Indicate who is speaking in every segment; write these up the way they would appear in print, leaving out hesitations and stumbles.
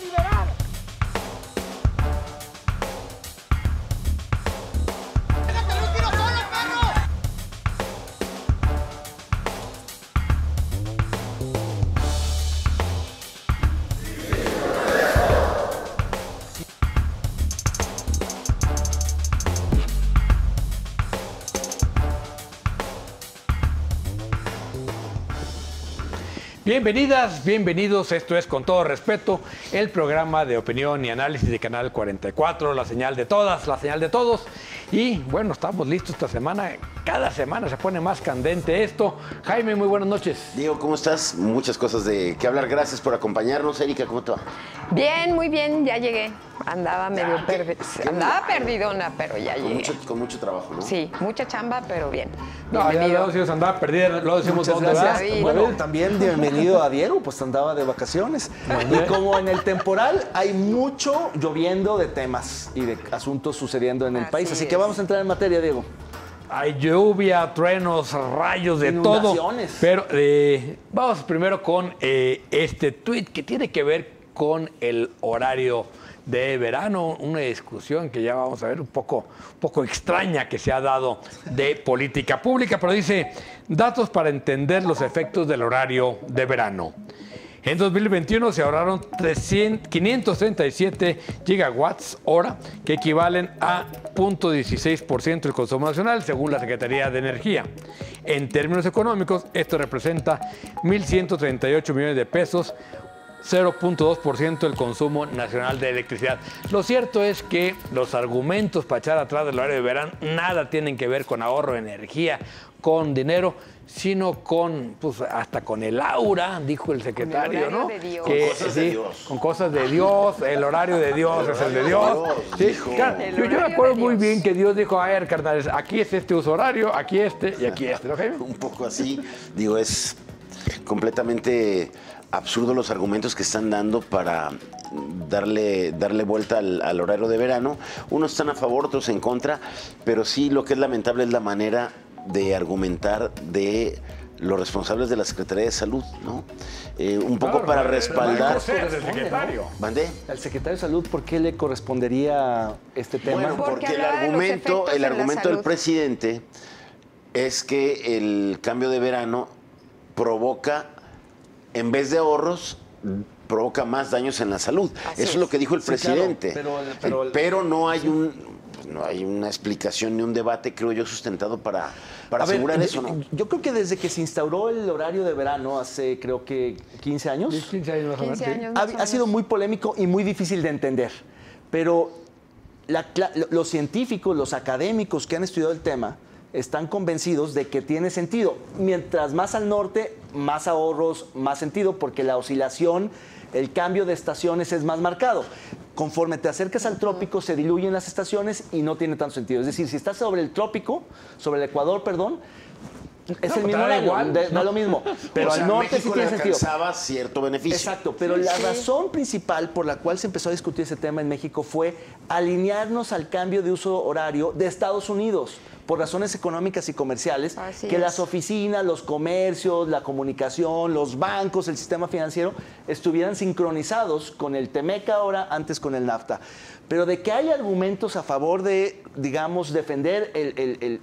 Speaker 1: liberar.
Speaker 2: Bienvenidas, bienvenidos, esto es Con Todo Respeto, el programa de opinión y análisis de Canal 44, la señal de todas, la señal de todos. Y bueno, estamos listos esta semana, cada semana se pone más candente esto. Jaime, muy buenas noches.
Speaker 3: Diego, ¿cómo estás? Muchas cosas de qué hablar, gracias por acompañarnos. Erika, ¿cómo te va?
Speaker 4: Bien, muy bien, ya llegué. Andaba medio perdidona, pero ya llegué.
Speaker 3: Con mucho trabajo, ¿no?
Speaker 4: Sí, mucha chamba, pero bien.
Speaker 2: No, ya luego decimos andaba perdida, luego decimos
Speaker 5: Muchas
Speaker 2: dónde
Speaker 5: gracias.
Speaker 2: vas.
Speaker 5: Bueno, también bienvenido a Diego, pues andaba de vacaciones. Y como en el temporal hay mucho lloviendo de temas y de asuntos sucediendo en el país. Así que vamos a entrar en materia, Diego.
Speaker 2: Hay lluvia, truenos, rayos, de todo.
Speaker 5: Inundaciones.
Speaker 2: Pero vamos primero con este tuit que tiene que ver con el horario de verano, una discusión que ya vamos a ver un poco extraña que se ha dado de política pública, pero dice, datos para entender los efectos del horario de verano. En 2021 se ahorraron 537 gigawatts hora, que equivalen a 0.16% del consumo nacional, según la Secretaría de Energía. En términos económicos, esto representa 1.138 millones de pesos, 0.2% del consumo nacional de electricidad. Lo cierto es que los argumentos para echar atrás del horario de verano nada tienen que ver con ahorro de energía, con dinero, sino con, pues, hasta con el aura, dijo el secretario, ¿no?
Speaker 4: De Dios.
Speaker 3: Con cosas de Dios.
Speaker 2: Con cosas de Dios, el horario de Dios es el de Dios. Sí, claro, yo me acuerdo muy bien que Dios dijo, a ver, carnales, aquí es este uso horario, aquí este y aquí este, ¿no, Jaime?
Speaker 3: Un poco así, digo, es completamente absurdo los argumentos que están dando para darle vuelta al horario de verano. Unos están a favor, otros en contra, pero sí lo que es lamentable es la manera de argumentar de los responsables de la Secretaría de Salud, ¿no? Un poco
Speaker 2: Claro,
Speaker 3: para
Speaker 2: el
Speaker 3: respaldar.
Speaker 2: secretario.
Speaker 3: ¿Mandé?
Speaker 5: Al secretario de Salud, ¿por qué le correspondería este tema?
Speaker 3: Bueno,
Speaker 4: Porque
Speaker 3: porque el
Speaker 4: hablaba de los efectos en la
Speaker 3: argumento del
Speaker 4: salud.
Speaker 3: presidente es que el cambio de verano provoca, en vez de ahorros, provoca más daños en la salud. Eso es lo que dijo el presidente.
Speaker 5: claro,
Speaker 3: pero no hay una explicación ni un debate, creo yo, sustentado para
Speaker 5: A ver,
Speaker 3: asegurar eso, ¿no?
Speaker 5: Yo creo que desde que se instauró el horario de verano hace, creo que 15 años,
Speaker 2: 15 años más o menos.
Speaker 4: 15
Speaker 2: sí.
Speaker 4: años.
Speaker 5: ha sido muy polémico y muy difícil de entender. Pero los científicos, los académicos que han estudiado el tema, están convencidos de que tiene sentido. Mientras más al norte, más ahorros, más sentido, porque la oscilación, el cambio de estaciones es más marcado. Conforme te acercas al trópico, se diluyen las estaciones y no tiene tanto sentido. Es decir, si estás sobre el trópico, sobre el Ecuador, perdón, es el mismo
Speaker 2: da
Speaker 5: horario,
Speaker 2: igual,
Speaker 5: da lo mismo. Pero
Speaker 3: O sea,
Speaker 5: al norte sí
Speaker 3: México
Speaker 5: tiene
Speaker 3: le
Speaker 5: sentido.
Speaker 3: alcanzaba cierto beneficio.
Speaker 5: Exacto, pero la razón principal por la cual se empezó a discutir ese tema en México fue alinearnos al cambio de uso horario de Estados Unidos, por razones económicas y comerciales,
Speaker 4: Así
Speaker 5: que
Speaker 4: es.
Speaker 5: las oficinas, los comercios, la comunicación, los bancos, el sistema financiero estuvieran sincronizados con el TEMEC ahora, antes con el NAFTA. Pero de que hay argumentos a favor de, digamos, defender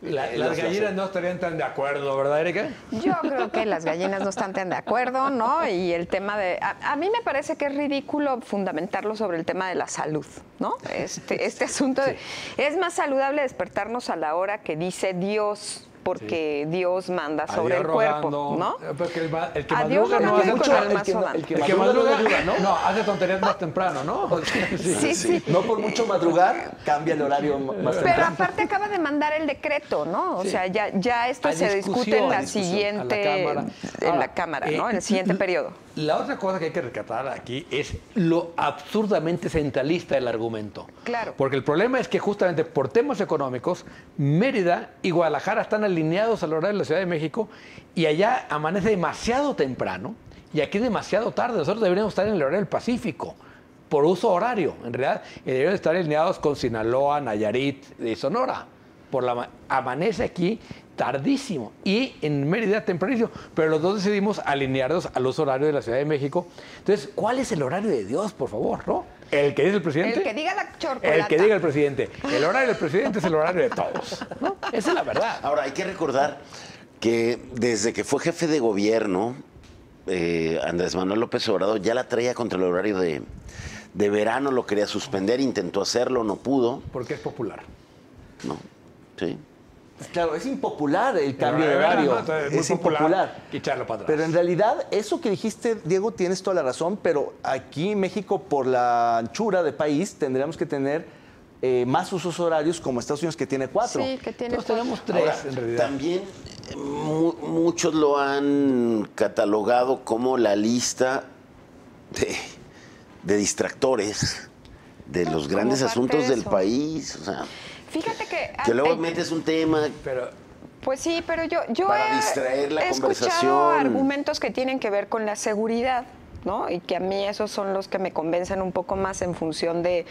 Speaker 2: Las gallinas no estarían tan de acuerdo, ¿verdad, Erika?
Speaker 4: Yo creo que las gallinas no están tan de acuerdo, ¿no? Y el tema de... A mí me parece que es ridículo fundamentarlo sobre el tema de la salud, ¿no? Este asunto de... Es más saludable despertarnos a la hora que dice Dios, porque Dios manda sobre el cuerpo, ¿no?
Speaker 2: Porque el que
Speaker 4: A Dios
Speaker 2: madruga no
Speaker 4: rogando
Speaker 2: hace
Speaker 4: con
Speaker 2: mucho.
Speaker 4: alma sonante.
Speaker 2: El que madruga, no, hace tonterías más temprano, ¿no?
Speaker 4: Sí.
Speaker 5: No por mucho madrugar, cambia el horario más
Speaker 4: Pero
Speaker 5: temprano.
Speaker 4: aparte acaba de mandar el decreto, ¿no? O sea, ya esto
Speaker 2: Hay
Speaker 4: se discute en la
Speaker 2: discusión
Speaker 4: siguiente...
Speaker 2: a la Cámara.
Speaker 4: En
Speaker 2: Ahora,
Speaker 4: la Cámara, ¿no? En el siguiente periodo.
Speaker 2: La otra cosa que hay que rescatar aquí es lo absurdamente centralista del argumento.
Speaker 4: Claro.
Speaker 2: Porque el problema es que justamente por temas económicos, Mérida y Guadalajara están alineados al horario de la Ciudad de México y allá amanece demasiado temprano y aquí demasiado tarde. Nosotros deberíamos estar en el horario del Pacífico por uso horario. En realidad, deberían estar alineados con Sinaloa, Nayarit y Sonora. Amanece aquí tardísimo y en Mérida tempranísimo, pero los dos decidimos alinearnos a los horarios de la Ciudad de México. Entonces, ¿cuál es el horario de Dios, por favor, no? ¿El que dice el presidente?
Speaker 4: El que diga la chorcolata.
Speaker 2: El que diga el presidente. El horario del presidente es el horario de todos, ¿no? Esa es la verdad.
Speaker 3: Ahora, hay que recordar que desde que fue jefe de gobierno, Andrés Manuel López Obrador ya la traía contra el horario de verano, lo quería suspender, intentó hacerlo, no pudo.
Speaker 2: Porque es popular.
Speaker 3: No, sí.
Speaker 5: Claro, es impopular el cambio de horario. Es impopular.
Speaker 2: Echarlo para atrás.
Speaker 5: Pero en realidad, eso que dijiste, Diego, tienes toda la razón, pero aquí en México, por la anchura de país, tendríamos que tener más usos horarios como Estados Unidos, que tiene 4.
Speaker 4: Sí, que tiene
Speaker 2: Nosotros tenemos 3,
Speaker 3: Ahora,
Speaker 2: en realidad.
Speaker 3: también muchos lo han catalogado como la lista de distractores de los
Speaker 4: como
Speaker 3: grandes
Speaker 4: parte
Speaker 3: asuntos
Speaker 4: de
Speaker 3: del
Speaker 4: eso.
Speaker 3: país. O sea,
Speaker 4: Fíjate
Speaker 3: que luego metes un tema.
Speaker 2: Pero
Speaker 4: Pues sí, pero yo
Speaker 3: Para distraer la
Speaker 4: he escuchado
Speaker 3: conversación.
Speaker 4: argumentos que tienen que ver con la seguridad, ¿no? Y que a mí esos son los que me convencen un poco más en función de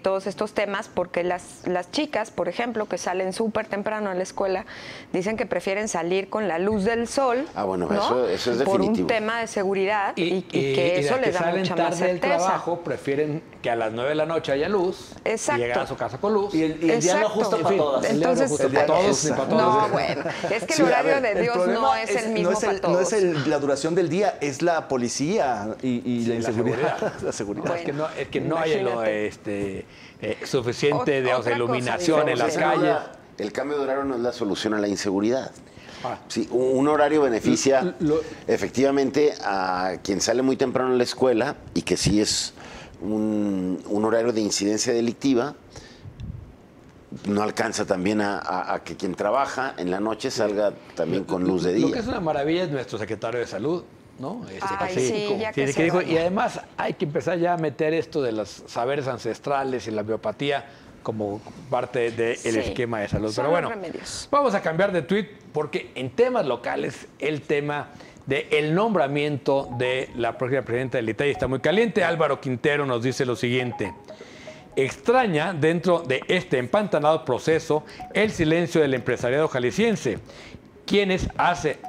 Speaker 4: todos estos temas, porque las chicas, por ejemplo, que salen súper temprano a la escuela, dicen que prefieren salir con la luz del sol,
Speaker 3: Ah, bueno,
Speaker 4: ¿no?
Speaker 3: eso es
Speaker 4: por
Speaker 3: definitivo.
Speaker 4: un tema de seguridad y que eso
Speaker 2: las
Speaker 4: les da
Speaker 2: salen
Speaker 4: mucha más
Speaker 2: tarde del
Speaker 4: certeza.
Speaker 2: trabajo prefieren que a las 9 de la noche haya luz.
Speaker 4: Exacto.
Speaker 2: Y llegar a su casa con luz.
Speaker 5: Y el día no
Speaker 4: Exacto.
Speaker 5: ajusta
Speaker 2: En
Speaker 5: para
Speaker 2: fin,
Speaker 5: todas.
Speaker 2: el día no
Speaker 4: Entonces,
Speaker 2: ajusta para todos ni para todos.
Speaker 4: no, bueno, es que el
Speaker 5: Sí, a
Speaker 4: horario
Speaker 5: ver,
Speaker 4: de
Speaker 5: el
Speaker 4: Dios
Speaker 5: problema
Speaker 4: no es el mismo para todos.
Speaker 5: No es la duración del día, es la policía y la
Speaker 2: la
Speaker 5: inseguridad.
Speaker 2: seguridad.
Speaker 5: La seguridad.
Speaker 4: Bueno.
Speaker 2: Es que no hay
Speaker 4: Imagínate.
Speaker 2: suficiente digamos,
Speaker 4: Otra cosa
Speaker 2: iluminación en las
Speaker 4: diferente.
Speaker 2: calles.
Speaker 3: El cambio de horario no es la solución a la inseguridad.
Speaker 2: Ah.
Speaker 3: Sí, un horario beneficia
Speaker 2: Lo-
Speaker 3: efectivamente a quien sale muy temprano a la escuela y que sí es un horario de incidencia delictiva. No alcanza también a que quien trabaja en la noche salga también con luz de
Speaker 2: Lo
Speaker 3: día.
Speaker 2: que es una maravilla es nuestro secretario de salud, ¿no?
Speaker 4: Ay, sí, ya que se
Speaker 2: dijo,
Speaker 4: vaya.
Speaker 2: y además hay que empezar ya a meter esto de los saberes ancestrales y la biopatía como parte del
Speaker 4: Sí,
Speaker 2: esquema de salud.
Speaker 4: son
Speaker 2: Pero bueno,
Speaker 4: los remedios.
Speaker 2: vamos a cambiar de tuit porque en temas locales el tema del nombramiento de la próxima presidenta del ITAI está muy caliente. Álvaro Quintero nos dice lo siguiente. Extraña dentro de este empantanado proceso el silencio del empresariado jalisciense, quienes hace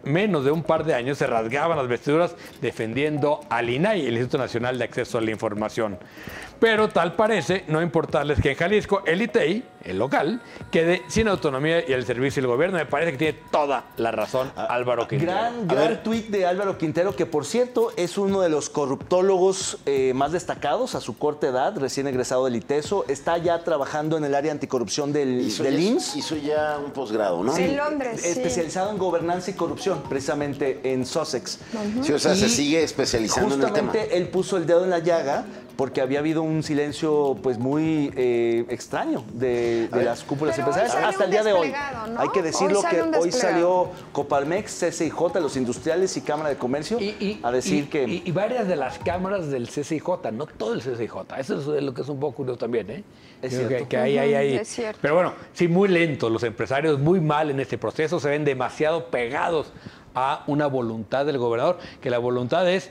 Speaker 2: menos de un par de años se rasgaban las vestiduras defendiendo al INAI, el Instituto Nacional de Acceso a la Información. Pero tal parece no importarles que en Jalisco el ITEI, el local, quede sin autonomía y el servicio del gobierno. Me parece que tiene toda la razón Álvaro Quintero.
Speaker 5: Gran tuit de Álvaro Quintero, que por cierto es uno de los corruptólogos más destacados a su corta edad, recién egresado del ITESO. Está ya trabajando en el área anticorrupción del IMSS.
Speaker 3: Hizo ya un posgrado, ¿no?
Speaker 4: Sí. En Londres, sí.
Speaker 5: Especializado en gobernanza y corrupción, precisamente en Sussex.
Speaker 3: Sí, o sea, se
Speaker 5: Y
Speaker 3: sigue especializando en el tema.
Speaker 5: justamente él puso el dedo en la llaga porque había habido un silencio pues muy extraño de las cúpulas
Speaker 4: Pero hoy
Speaker 5: empresariales
Speaker 4: salió
Speaker 5: hasta el
Speaker 4: un
Speaker 5: día de hoy.
Speaker 4: desplegado, ¿no?
Speaker 5: Hay que decirlo
Speaker 4: Hoy sale
Speaker 5: que
Speaker 4: un
Speaker 5: hoy
Speaker 4: desplegado.
Speaker 5: salió Coparmex, CCIJ, los industriales y Cámara de Comercio a decir que...
Speaker 2: Y varias de las cámaras del CCIJ, no todo el CCIJ. Eso es lo que es un poco curioso también, ¿eh?
Speaker 5: Es
Speaker 2: Creo
Speaker 5: cierto.
Speaker 2: que hay.
Speaker 4: Es cierto.
Speaker 2: Pero bueno, sí, muy lentos los empresarios, muy mal en este proceso, se ven demasiado pegados a una voluntad del gobernador, que la voluntad es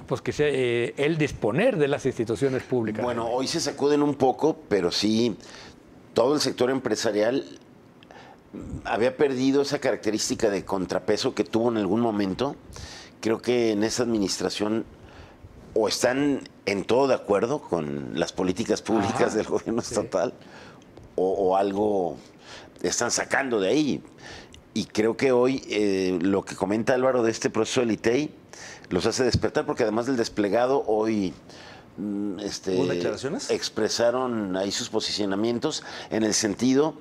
Speaker 2: pues que sea el disponer de las instituciones públicas.
Speaker 3: Bueno, hoy se sacuden un poco, pero sí, todo el sector empresarial había perdido esa característica de contrapeso que tuvo en algún momento. Creo que en esta administración o están en todo de acuerdo con las políticas públicas del gobierno estatal o algo están sacando de ahí. Y creo que hoy lo que comenta Álvaro de este proceso del ITEI los hace despertar, porque además del desplegado, hoy
Speaker 5: ¿Hubo declaraciones?
Speaker 3: expresaron ahí sus posicionamientos en el sentido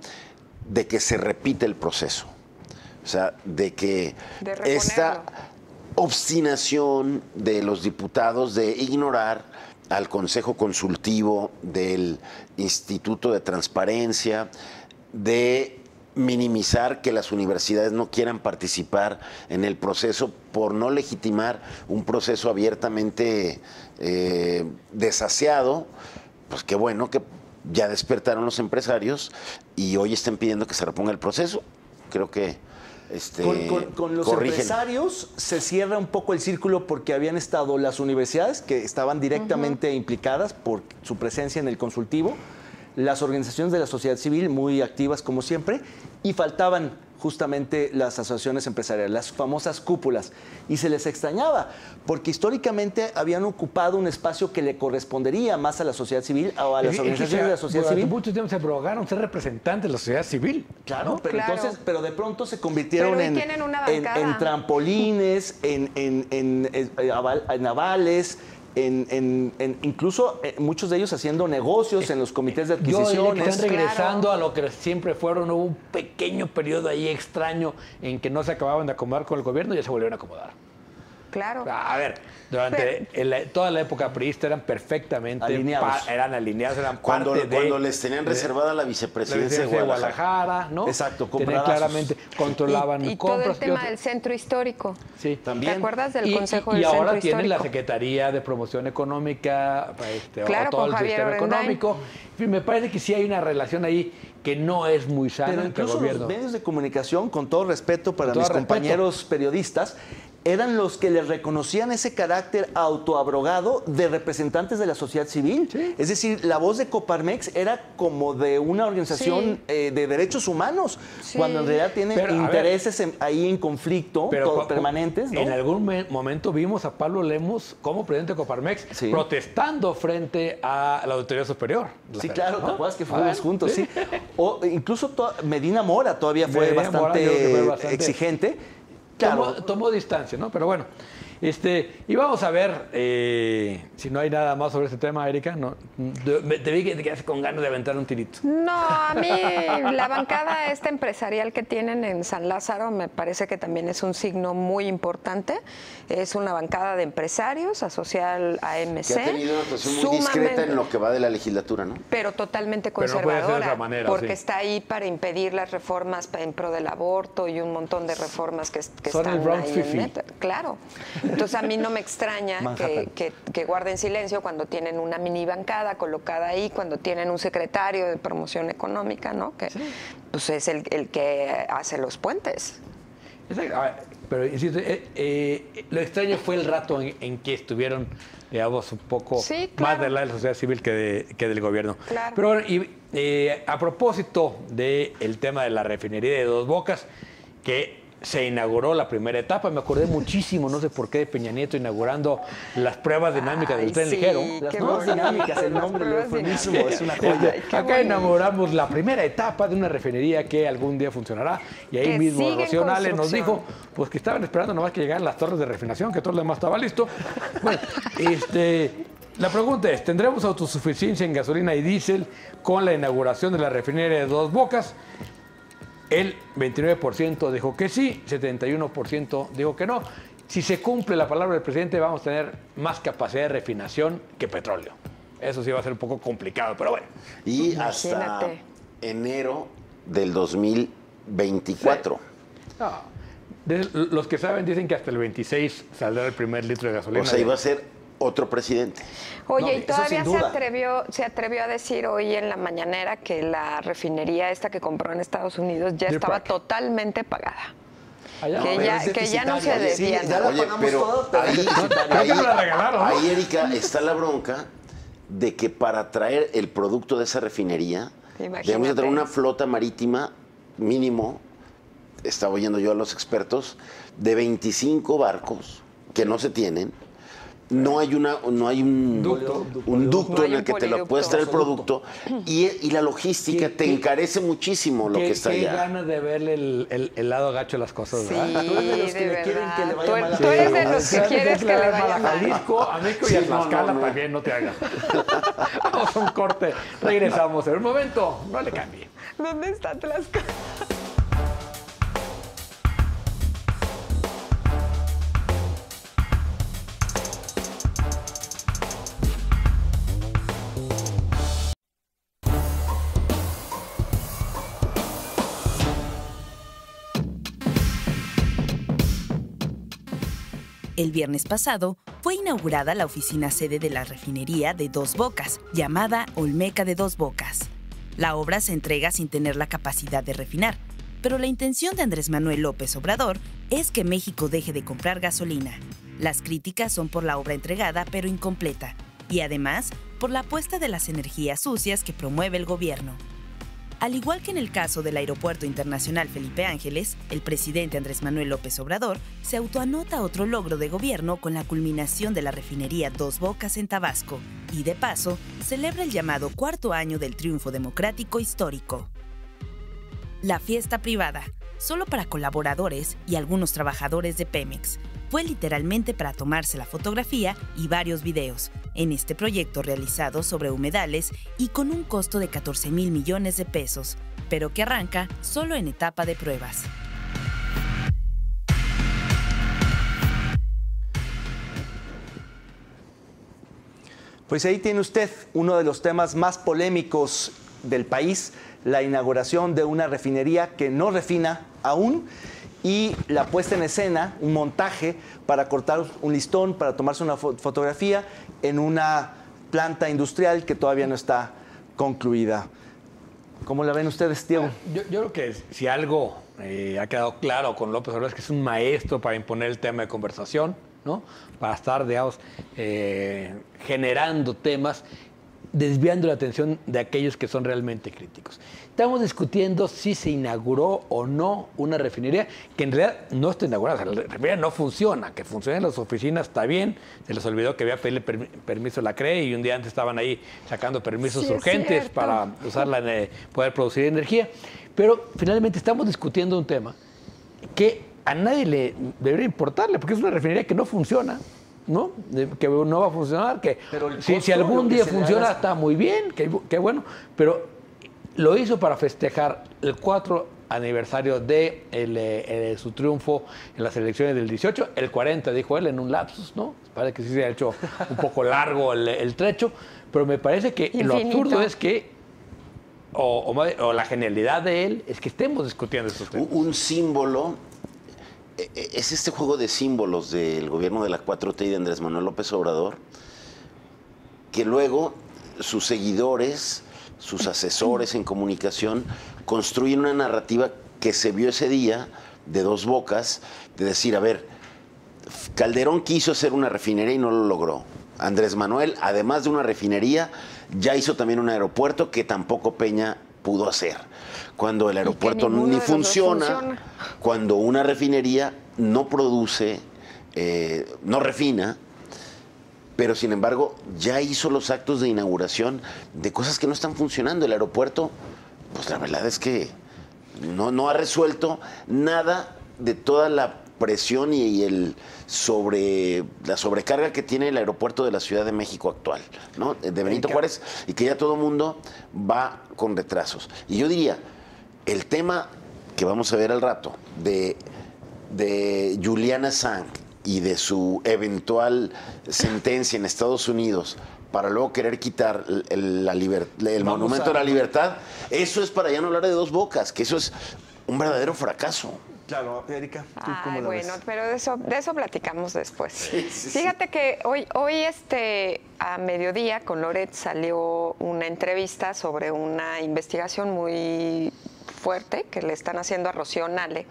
Speaker 3: de que se repite el proceso. O sea, de que
Speaker 4: De reponerlo.
Speaker 3: esta obstinación de los diputados de ignorar al Consejo Consultivo del Instituto de Transparencia, de minimizar que las universidades no quieran participar en el proceso por no legitimar un proceso abiertamente desaseado, pues qué bueno que ya despertaron los empresarios y hoy están pidiendo que se reponga el proceso. Creo que
Speaker 5: Con los
Speaker 3: corrigen.
Speaker 5: empresarios se cierra un poco el círculo porque habían estado las universidades que estaban directamente implicadas por su presencia en el consultivo. las organizaciones de la sociedad civil muy activas como siempre, y faltaban justamente las asociaciones empresariales, las famosas cúpulas, y se les extrañaba, porque históricamente habían ocupado un espacio que le correspondería más a la sociedad civil o a las organizaciones de la sociedad civil.
Speaker 2: Muchos tiempos se prolongaron ser representantes de la sociedad civil.
Speaker 5: Claro,
Speaker 2: ¿no?
Speaker 5: pero
Speaker 4: Claro.
Speaker 5: entonces, pero de pronto se convirtieron
Speaker 4: Pero hoy tienen una bancada.
Speaker 5: en trampolines, en avales, incluso muchos de ellos haciendo negocios en los comités de
Speaker 2: Yo diría que
Speaker 5: adquisiciones.
Speaker 2: están regresando a lo que siempre fueron. Hubo un pequeño periodo ahí extraño en que no se acababan de acomodar con el gobierno y ya se volvieron a acomodar.
Speaker 4: Claro.
Speaker 2: A ver, durante toda la época priista eran perfectamente
Speaker 5: Alineados.
Speaker 2: eran alineados, eran
Speaker 3: Cuando
Speaker 2: parte
Speaker 3: les tenían reservada la vicepresidencia
Speaker 2: de Guadalajara, ¿no?
Speaker 5: Exacto,
Speaker 2: Tenían
Speaker 5: compradazos.
Speaker 2: claramente, controlaban
Speaker 4: Y todo
Speaker 2: compras.
Speaker 4: el tema del centro histórico.
Speaker 2: Sí.
Speaker 5: También.
Speaker 4: ¿Te acuerdas del Consejo
Speaker 2: y
Speaker 4: del Centro
Speaker 2: ahora tienen la
Speaker 4: Histórico?
Speaker 2: Secretaría de Promoción Económica,
Speaker 4: Claro,
Speaker 2: o todo
Speaker 4: con
Speaker 2: el
Speaker 4: Javier
Speaker 2: sistema
Speaker 4: Orendain.
Speaker 2: económico. En fin, me parece que sí hay una relación ahí que no es muy sana
Speaker 5: Pero
Speaker 2: entre el
Speaker 5: incluso
Speaker 2: gobierno.
Speaker 5: los medios de comunicación, con todo respeto para
Speaker 2: Con todo
Speaker 5: mis
Speaker 2: respeto.
Speaker 5: compañeros periodistas, eran los que les reconocían ese carácter autoabrogado de representantes de la sociedad civil.
Speaker 2: Sí.
Speaker 5: Es decir, la voz de Coparmex era como de una organización de derechos humanos,
Speaker 4: Sí.
Speaker 5: cuando en realidad tienen
Speaker 2: Pero, a ver,
Speaker 5: intereses ahí en conflicto permanentes, ¿no?
Speaker 2: En algún momento vimos a Pablo Lemos como presidente de Coparmex
Speaker 5: Sí.
Speaker 2: protestando frente a la Auditoría Superior.
Speaker 5: Sí, claro,
Speaker 2: ¿no?
Speaker 5: ¿te acuerdas que fuimos
Speaker 2: Ah,
Speaker 5: juntos?
Speaker 2: sí.
Speaker 5: Sí. O incluso Medina Mora todavía fue
Speaker 2: Medina Mora,
Speaker 5: bastante,
Speaker 2: yo creo que fue bastante
Speaker 5: exigente. Claro.
Speaker 2: Tomó distancia, ¿no? Pero bueno, y vamos a ver si no hay nada más sobre este tema, Erika. No, te vi que te quedaste con ganas de aventar un tirito.
Speaker 4: No, a mí la bancada esta empresarial que tienen en San Lázaro me parece que también es un signo muy importante. Es una bancada de empresarios asociada al AMC.
Speaker 3: Que ha tenido una actuación muy discreta en lo que va de la legislatura, ¿no?
Speaker 4: Pero totalmente
Speaker 2: Pero no puede ser de
Speaker 4: conservadora,
Speaker 2: esa manera,
Speaker 4: porque
Speaker 2: sí.
Speaker 4: está ahí para impedir las reformas en pro del aborto y un montón de reformas que
Speaker 2: Son
Speaker 4: están
Speaker 2: el Bronx
Speaker 4: ahí en
Speaker 2: Fifi.
Speaker 4: meta. Claro. Entonces a mí no me extraña
Speaker 5: Manhattan.
Speaker 4: que guarden silencio cuando tienen una mini bancada colocada ahí, cuando tienen un secretario de promoción económica, ¿no? Que pues es el que hace los puentes.
Speaker 2: Exacto. A ver, pero insisto, lo extraño fue el rato en que estuvieron, digamos, un poco
Speaker 4: Sí, claro.
Speaker 2: más del lado de la sociedad civil que del gobierno.
Speaker 4: Claro.
Speaker 2: Pero bueno, a propósito del tema de la refinería de Dos Bocas, que se inauguró la primera etapa, me acordé muchísimo, no sé por qué, de Peña Nieto inaugurando las pruebas dinámicas del
Speaker 4: Ay,
Speaker 2: tren
Speaker 4: sí,
Speaker 2: ligero.
Speaker 5: Las
Speaker 4: qué
Speaker 5: nuevas
Speaker 4: bonito.
Speaker 5: dinámicas, el nombre
Speaker 4: Las
Speaker 5: fue
Speaker 4: nuevas
Speaker 5: buenísimo, es una joya.
Speaker 4: Ay, qué
Speaker 2: Acá
Speaker 4: bonito.
Speaker 2: inauguramos la primera etapa de una refinería que algún día funcionará y ahí
Speaker 4: Que
Speaker 2: mismo
Speaker 4: sigue en
Speaker 2: Rocío Nale nos
Speaker 4: construcción.
Speaker 2: dijo pues que estaban esperando nomás que llegaran las torres de refinación, que todo lo demás estaba listo. Bueno, la pregunta es, ¿tendremos autosuficiencia en gasolina y diésel con la inauguración de la refinería de Dos Bocas? El 29% dijo que sí, 71% dijo que no. Si se cumple la palabra del presidente, vamos a tener más capacidad de refinación que petróleo. Eso sí va a ser un poco complicado, pero bueno.
Speaker 3: Y hasta
Speaker 4: Imagínate.
Speaker 3: enero del 2024.
Speaker 2: No. Los que saben dicen que hasta el 26 saldrá el primer litro de gasolina.
Speaker 3: O sea, iba a ser otro presidente.
Speaker 4: Oye,
Speaker 5: No,
Speaker 4: y
Speaker 5: eso
Speaker 4: todavía
Speaker 5: sin duda.
Speaker 4: se atrevió a decir hoy en la mañanera que la refinería esta que compró en Estados Unidos ya
Speaker 2: Deer
Speaker 4: estaba
Speaker 2: Park.
Speaker 4: totalmente pagada.
Speaker 2: Allá.
Speaker 4: Que
Speaker 5: pero
Speaker 4: ya-
Speaker 5: es
Speaker 4: que ya no se
Speaker 5: deficitaria. Sí,
Speaker 4: debía,
Speaker 5: ya
Speaker 4: ¿no?
Speaker 5: la
Speaker 3: Oye,
Speaker 5: pagamos
Speaker 3: pero
Speaker 5: toda, pero
Speaker 3: ahí,
Speaker 5: es deficitaria.
Speaker 2: Creo que no la regalaron, ¿no?
Speaker 3: ahí, Erika, está la bronca de que para traer el producto de esa refinería
Speaker 4: Imagínate.
Speaker 3: debemos de tener una flota marítima mínimo, estaba oyendo yo a los expertos, de 25 barcos que no se tienen. No hay un
Speaker 2: Ducto.
Speaker 3: ducto
Speaker 4: No hay
Speaker 3: en el
Speaker 4: un
Speaker 3: que te lo
Speaker 4: poliducto.
Speaker 3: puedes traer el producto y la logística te encarece muchísimo lo que está
Speaker 2: Qué
Speaker 3: allá.
Speaker 2: ganas de verle el lado gacho de las cosas,
Speaker 4: Sí,
Speaker 2: ¿verdad?
Speaker 5: Tú eres de los que
Speaker 4: de
Speaker 5: le quieren
Speaker 4: verdad.
Speaker 5: que le vaya mal a
Speaker 4: Tú eres de
Speaker 5: Jalisco.
Speaker 4: los que quieres que le vaya
Speaker 2: a
Speaker 4: mal.
Speaker 2: Jalisco, a México y
Speaker 3: Sí,
Speaker 2: a
Speaker 3: no,
Speaker 2: Tlaxcala
Speaker 3: no.
Speaker 2: también, no te hagas. Vamos a un corte, regresamos en un momento, no le cambie.
Speaker 4: ¿Dónde está Tlaxcala?
Speaker 1: El viernes pasado fue inaugurada la oficina sede de la refinería de Dos Bocas, llamada Olmeca de Dos Bocas. La obra se entrega sin tener la capacidad de refinar, pero la intención de Andrés Manuel López Obrador es que México deje de comprar gasolina. Las críticas son por la obra entregada pero incompleta, y además por la apuesta de las energías sucias que promueve el gobierno. Al igual que en el caso del Aeropuerto Internacional Felipe Ángeles, el presidente Andrés Manuel López Obrador se autoanota otro logro de gobierno con la culminación de la refinería Dos Bocas en Tabasco y, de paso, celebra el llamado cuarto año del triunfo democrático histórico. La fiesta privada, solo para colaboradores y algunos trabajadores de Pemex, fue literalmente para tomarse la fotografía y varios videos en este proyecto realizado sobre humedales y con un costo de 14,000 millones de pesos, pero que arranca solo en etapa de pruebas.
Speaker 5: Pues ahí tiene usted uno de los temas más polémicos del país, la inauguración de una refinería que no refina aún y la puesta en escena, un montaje para cortar un listón, para tomarse una fotografía en una planta industrial que todavía no está concluida. ¿Cómo la ven ustedes, Diego?
Speaker 2: Yo creo que si algo ha quedado claro con López Obrador es que es un maestro para imponer el tema de conversación, ¿no? Para estar, digamos, generando temas, desviando la atención de aquellos que son realmente críticos. Estamos discutiendo si se inauguró o no una refinería, que en realidad no está inaugurada. La refinería no funciona. Que funcionen las oficinas está bien. Se les olvidó que había que pedirle permiso a la CRE y un día antes estaban ahí sacando permisos urgentes para usarla poder producir energía. Pero finalmente estamos discutiendo un tema que a nadie le debería importarle, porque es una refinería que no funciona, ¿no? Que no va a funcionar, que si algún día funciona está muy bien, que bueno, pero lo hizo para festejar el 4 aniversario de su triunfo en las elecciones del 18, el 40, dijo él, en un lapsus, ¿no? Parece que sí se ha hecho un poco largo el trecho, pero me parece que lo absurdo es que, o la genialidad de él, es que estemos discutiendo estos temas.
Speaker 3: Un símbolo. Es este juego de símbolos del gobierno de la 4T y de Andrés Manuel López Obrador, que luego sus seguidores, sus asesores en comunicación, construyen una narrativa que se vio ese día de Dos Bocas, de decir, a ver, Calderón quiso hacer una refinería y no lo logró. Andrés Manuel, además de una refinería, ya hizo también un aeropuerto que tampoco Peña pudo hacer. Cuando el aeropuerto ni funciona, cuando una refinería no produce, no refina, pero sin embargo ya hizo los actos de inauguración de cosas que no están funcionando. El aeropuerto, pues la verdad es que no ha resuelto nada de toda la presión y la sobrecarga que tiene el aeropuerto de la Ciudad de México actual, ¿no? De Benito Juárez, y que ya todo mundo va con retrasos. Y yo diría, el tema que vamos a ver al rato de Julian Assange y de su eventual sentencia en Estados Unidos para luego querer quitar el Monumento a la Libertad, eso es para ya no hablar de Dos Bocas, que eso es un verdadero fracaso.
Speaker 5: Claro, Erika, ¿tú cómo lo ves?
Speaker 4: Pero de eso platicamos después. Sí. Fíjate que hoy a mediodía con Loret salió una entrevista sobre una investigación muy fuerte que le están haciendo a Rocío Nale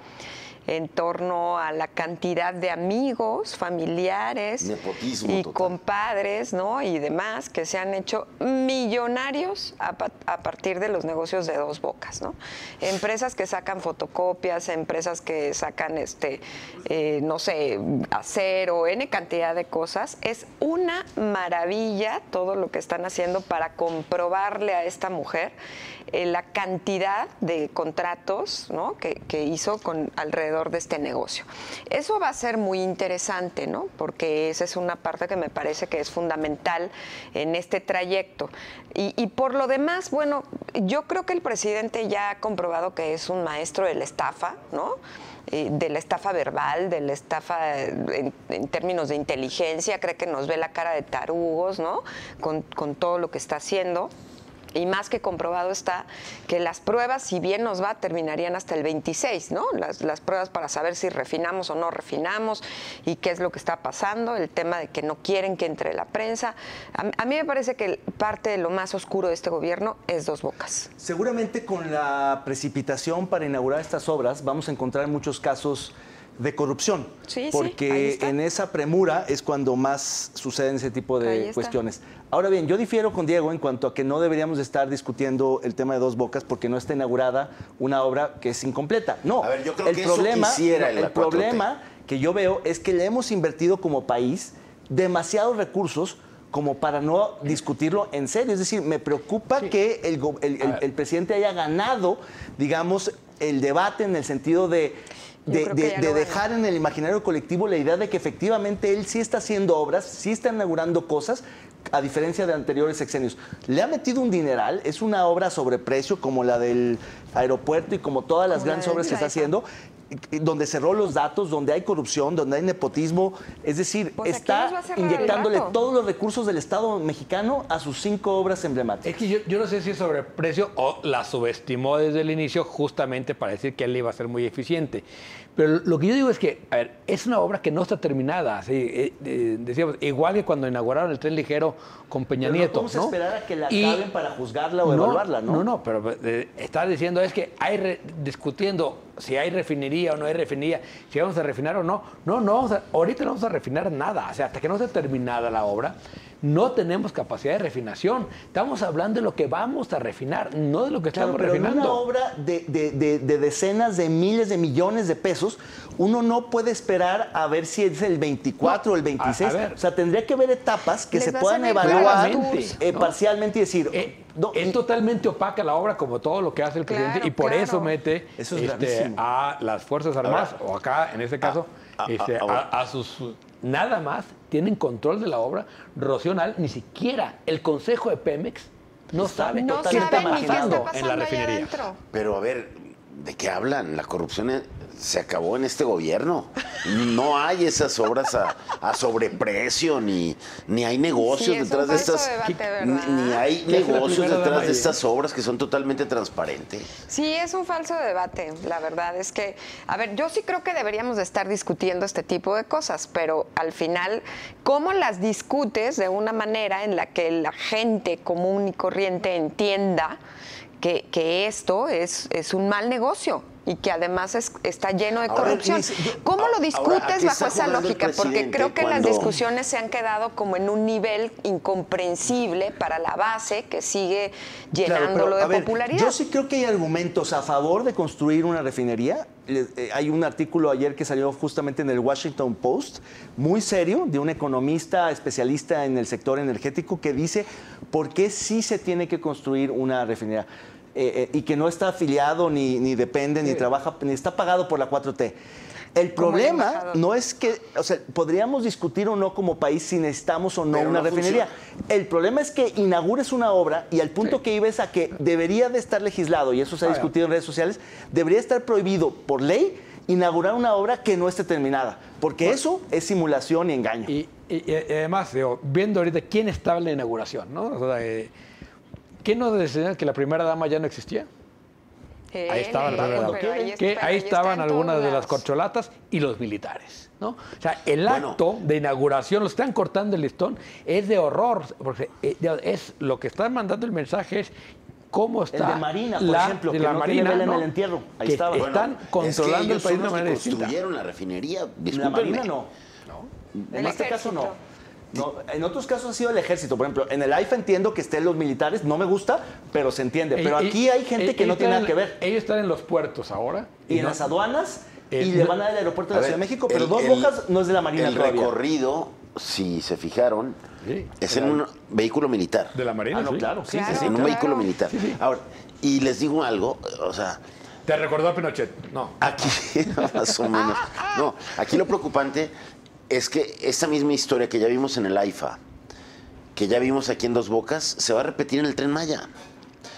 Speaker 4: en torno a la cantidad de amigos, familiares
Speaker 3: nepotismo
Speaker 4: y
Speaker 3: total,
Speaker 4: compadres, ¿no? Y demás que se han hecho millonarios a partir de los negocios de Dos Bocas, ¿no? Empresas que sacan fotocopias, empresas que sacan no sé, acero, N cantidad de cosas. Es una maravilla todo lo que están haciendo para comprobarle a esta mujer la cantidad de contratos, ¿no? que hizo alrededor de este negocio. Eso va a ser muy interesante, ¿no? Porque esa es una parte que me parece que es fundamental en este trayecto. Y por lo demás, bueno, yo creo que el presidente ya ha comprobado que es un maestro de la estafa, ¿no? De la estafa verbal, de la estafa en términos de inteligencia, cree que nos ve la cara de tarugos, ¿no? Con todo lo que está haciendo. Y más que comprobado está que las pruebas, si bien nos va, terminarían hasta el 26, ¿no? Las pruebas para saber si refinamos o no refinamos y qué es lo que está pasando, el tema de que no quieren que entre la prensa. A mí me parece que parte de lo más oscuro de este gobierno es Dos Bocas.
Speaker 5: Seguramente con la precipitación para inaugurar estas obras vamos a encontrar muchos casos de corrupción.
Speaker 4: Sí, sí,
Speaker 5: porque
Speaker 4: ahí está.
Speaker 5: en esa premura es cuando más suceden ese tipo
Speaker 4: Ahí
Speaker 5: de
Speaker 4: está.
Speaker 5: cuestiones. Ahora bien, yo difiero con Diego en cuanto a que no deberíamos estar discutiendo el tema de Dos Bocas porque no está inaugurada una obra que es incompleta. No,
Speaker 3: A ver, yo creo que eso quisiera la
Speaker 5: el
Speaker 3: 4T.
Speaker 5: problema que yo veo es que le hemos invertido como país demasiados recursos como para no discutirlo en serio. Es decir, me preocupa que el presidente haya ganado, digamos, el debate en el sentido de
Speaker 4: creo que ya lo
Speaker 5: dejar en el imaginario colectivo la idea de que efectivamente él sí está haciendo obras, sí está inaugurando cosas, a diferencia de anteriores sexenios. Le ha metido un dineral, es una obra a sobreprecio como la del aeropuerto y como todas las
Speaker 4: Como la
Speaker 5: grandes
Speaker 4: del
Speaker 5: obras que está
Speaker 4: Taifa.
Speaker 5: haciendo, donde cerró los datos, donde hay corrupción, donde hay nepotismo. Es decir,
Speaker 4: Pues, ¿a quién nos va a
Speaker 5: está
Speaker 4: cerrar el
Speaker 5: inyectándole
Speaker 4: dato?
Speaker 5: todos los recursos del Estado mexicano a sus 5 obras emblemáticas.
Speaker 2: Es que yo no sé si es sobreprecio o la subestimó desde el inicio justamente para decir que él iba a ser muy eficiente. Pero lo que yo digo es que, a ver, es una obra que no está terminada. ¿Sí? Decíamos, igual que cuando inauguraron el tren ligero con Peña
Speaker 5: Pero no
Speaker 2: Nieto.
Speaker 5: podemos esperar a que la
Speaker 2: Y-
Speaker 5: acaben para juzgarla o evaluarla, ¿no?
Speaker 2: No, pero está diciendo es que discutiendo si hay refinería o no hay refinería, si vamos a refinar o no. No, ahorita no vamos a refinar nada. O sea, hasta que no esté terminada la obra, no tenemos capacidad de refinación. Estamos hablando de lo que vamos a refinar, no de lo que
Speaker 5: Claro,
Speaker 2: estamos
Speaker 5: pero en
Speaker 2: refinando.
Speaker 5: una obra de decenas de miles de millones de pesos, uno no puede esperar a ver si es el 24 o el 26.
Speaker 2: a ver.
Speaker 5: O sea, tendría que haber etapas que
Speaker 4: Les
Speaker 5: se
Speaker 4: va a
Speaker 5: puedan
Speaker 4: servir
Speaker 5: evaluar
Speaker 2: claramente, ¿no?
Speaker 5: parcialmente y decir... no,
Speaker 2: Es totalmente opaca la obra como todo lo que hace el
Speaker 4: Claro,
Speaker 2: presidente y por
Speaker 4: claro.
Speaker 2: eso mete
Speaker 5: Eso es gravísimo.
Speaker 2: a las Fuerzas Armadas o acá en este caso a sus nada más tienen control de la obra. Rocío Nal, ni siquiera el Consejo de Pemex no sabe
Speaker 4: No
Speaker 2: qué está
Speaker 4: saben ni qué
Speaker 2: pasando
Speaker 4: está pasando
Speaker 2: en la
Speaker 4: allá
Speaker 2: refinería.
Speaker 4: adentro.
Speaker 3: Pero a ver, ¿de qué hablan? La corrupción se acabó en este gobierno. No hay esas obras a sobreprecio, ni hay negocios
Speaker 4: Sí, es
Speaker 3: detrás
Speaker 4: un
Speaker 3: de
Speaker 4: falso
Speaker 3: estas.
Speaker 4: debate, ¿verdad?
Speaker 3: Ni hay
Speaker 2: ¿Qué hace la
Speaker 3: negocios
Speaker 2: primera
Speaker 3: detrás
Speaker 2: dama
Speaker 3: de
Speaker 2: ahí?
Speaker 3: estas obras que son totalmente transparentes.
Speaker 4: Sí, es un falso debate, la verdad es que, a ver, yo sí creo que deberíamos de estar discutiendo este tipo de cosas, pero al final, ¿cómo las discutes de una manera en la que la gente común y corriente entienda que esto es un mal negocio? Y que además está lleno de
Speaker 3: Ahora,
Speaker 4: corrupción.
Speaker 3: Denise,
Speaker 4: ¿Cómo lo
Speaker 3: ¿a
Speaker 4: discutes
Speaker 3: qué
Speaker 4: bajo
Speaker 3: está
Speaker 4: esa
Speaker 3: jugando el
Speaker 4: lógica? Porque
Speaker 3: presidente
Speaker 4: creo que las
Speaker 3: cuando-
Speaker 4: discusiones se han quedado como en un nivel incomprensible para la base que sigue
Speaker 5: Claro,
Speaker 4: llenándolo
Speaker 5: pero, a
Speaker 4: de
Speaker 5: ver,
Speaker 4: popularidad.
Speaker 5: yo sí creo que hay argumentos a favor de construir una refinería. Hay un artículo ayer que salió justamente en el Washington Post, muy serio, de un economista especialista en el sector energético que dice por qué sí se tiene que construir una refinería. Y que no está afiliado, ni depende, ni trabaja, ni está pagado por la 4T. El
Speaker 4: Como el
Speaker 5: problema
Speaker 4: embajador.
Speaker 5: no es que, o sea, podríamos discutir o no como país si necesitamos o no
Speaker 3: Pero
Speaker 5: una
Speaker 3: no
Speaker 5: refinería.
Speaker 3: funciona.
Speaker 5: El problema es que inaugures una obra y al punto que iba es a que debería de estar legislado, y eso se ha discutido en redes sociales, debería estar prohibido por ley inaugurar una obra que no esté terminada, porque eso es simulación y engaño.
Speaker 2: Y además, digo, viendo ahorita quién estaba en la inauguración, ¿no? O sea, ¿quién nos decía que la primera dama ya no existía? Ahí estaba la primera dama.
Speaker 4: pero ahí
Speaker 2: Que
Speaker 4: está-
Speaker 2: ahí
Speaker 4: ahí está
Speaker 2: estaban
Speaker 4: en
Speaker 2: algunas
Speaker 4: todos
Speaker 2: de las
Speaker 4: lados.
Speaker 2: corcholatas y los militares, ¿no? O sea, el
Speaker 3: Bueno.
Speaker 2: acto de inauguración, lo están cortando el listón, es de horror, porque es lo que están mandando el mensaje es cómo está
Speaker 5: de Marina, por ejemplo,
Speaker 2: de
Speaker 5: que
Speaker 2: la
Speaker 5: no tiene
Speaker 2: Marina,
Speaker 5: vela en
Speaker 2: ¿no?
Speaker 5: el entierro. Ahí
Speaker 2: que
Speaker 5: estaba.
Speaker 2: están
Speaker 3: Es que
Speaker 2: controlando el
Speaker 3: ellos
Speaker 2: país
Speaker 3: son
Speaker 2: de una
Speaker 3: los que
Speaker 2: manera distinta.
Speaker 3: construyeron la refinería.
Speaker 5: La
Speaker 3: Discúlpenme.
Speaker 5: Marina no. En
Speaker 4: El
Speaker 5: este caso no.
Speaker 4: ejército.
Speaker 5: No, en otros casos ha sido el ejército. Por ejemplo, en el AIFA entiendo que estén los militares, no me gusta, pero se entiende. Pero aquí hay gente que no tiene nada que ver.
Speaker 2: Ellos están en los puertos ahora.
Speaker 5: Y en
Speaker 2: no-
Speaker 5: las aduanas, y
Speaker 2: no-
Speaker 5: le van a dar el aeropuerto de
Speaker 3: A
Speaker 5: la Ciudad
Speaker 3: ver,
Speaker 5: de México, pero
Speaker 3: el-
Speaker 5: Dos
Speaker 3: el-
Speaker 5: Bocas no es de la Marina
Speaker 3: El
Speaker 5: todavía.
Speaker 3: recorrido, si se fijaron,
Speaker 2: Sí,
Speaker 3: es en un vehículo militar.
Speaker 2: de la Marina,
Speaker 5: Ah, no,
Speaker 2: sí.
Speaker 5: claro, sí,
Speaker 4: Claro.
Speaker 5: sí, sí.
Speaker 3: En un
Speaker 4: claro.
Speaker 3: vehículo militar. Ahora, y les digo algo, o sea,
Speaker 2: Te recordó a Pinochet. No.
Speaker 3: aquí, más o menos. No, aquí lo preocupante es que esta misma historia que ya vimos en el AIFA, que ya vimos aquí en Dos Bocas, se va a repetir en el Tren Maya.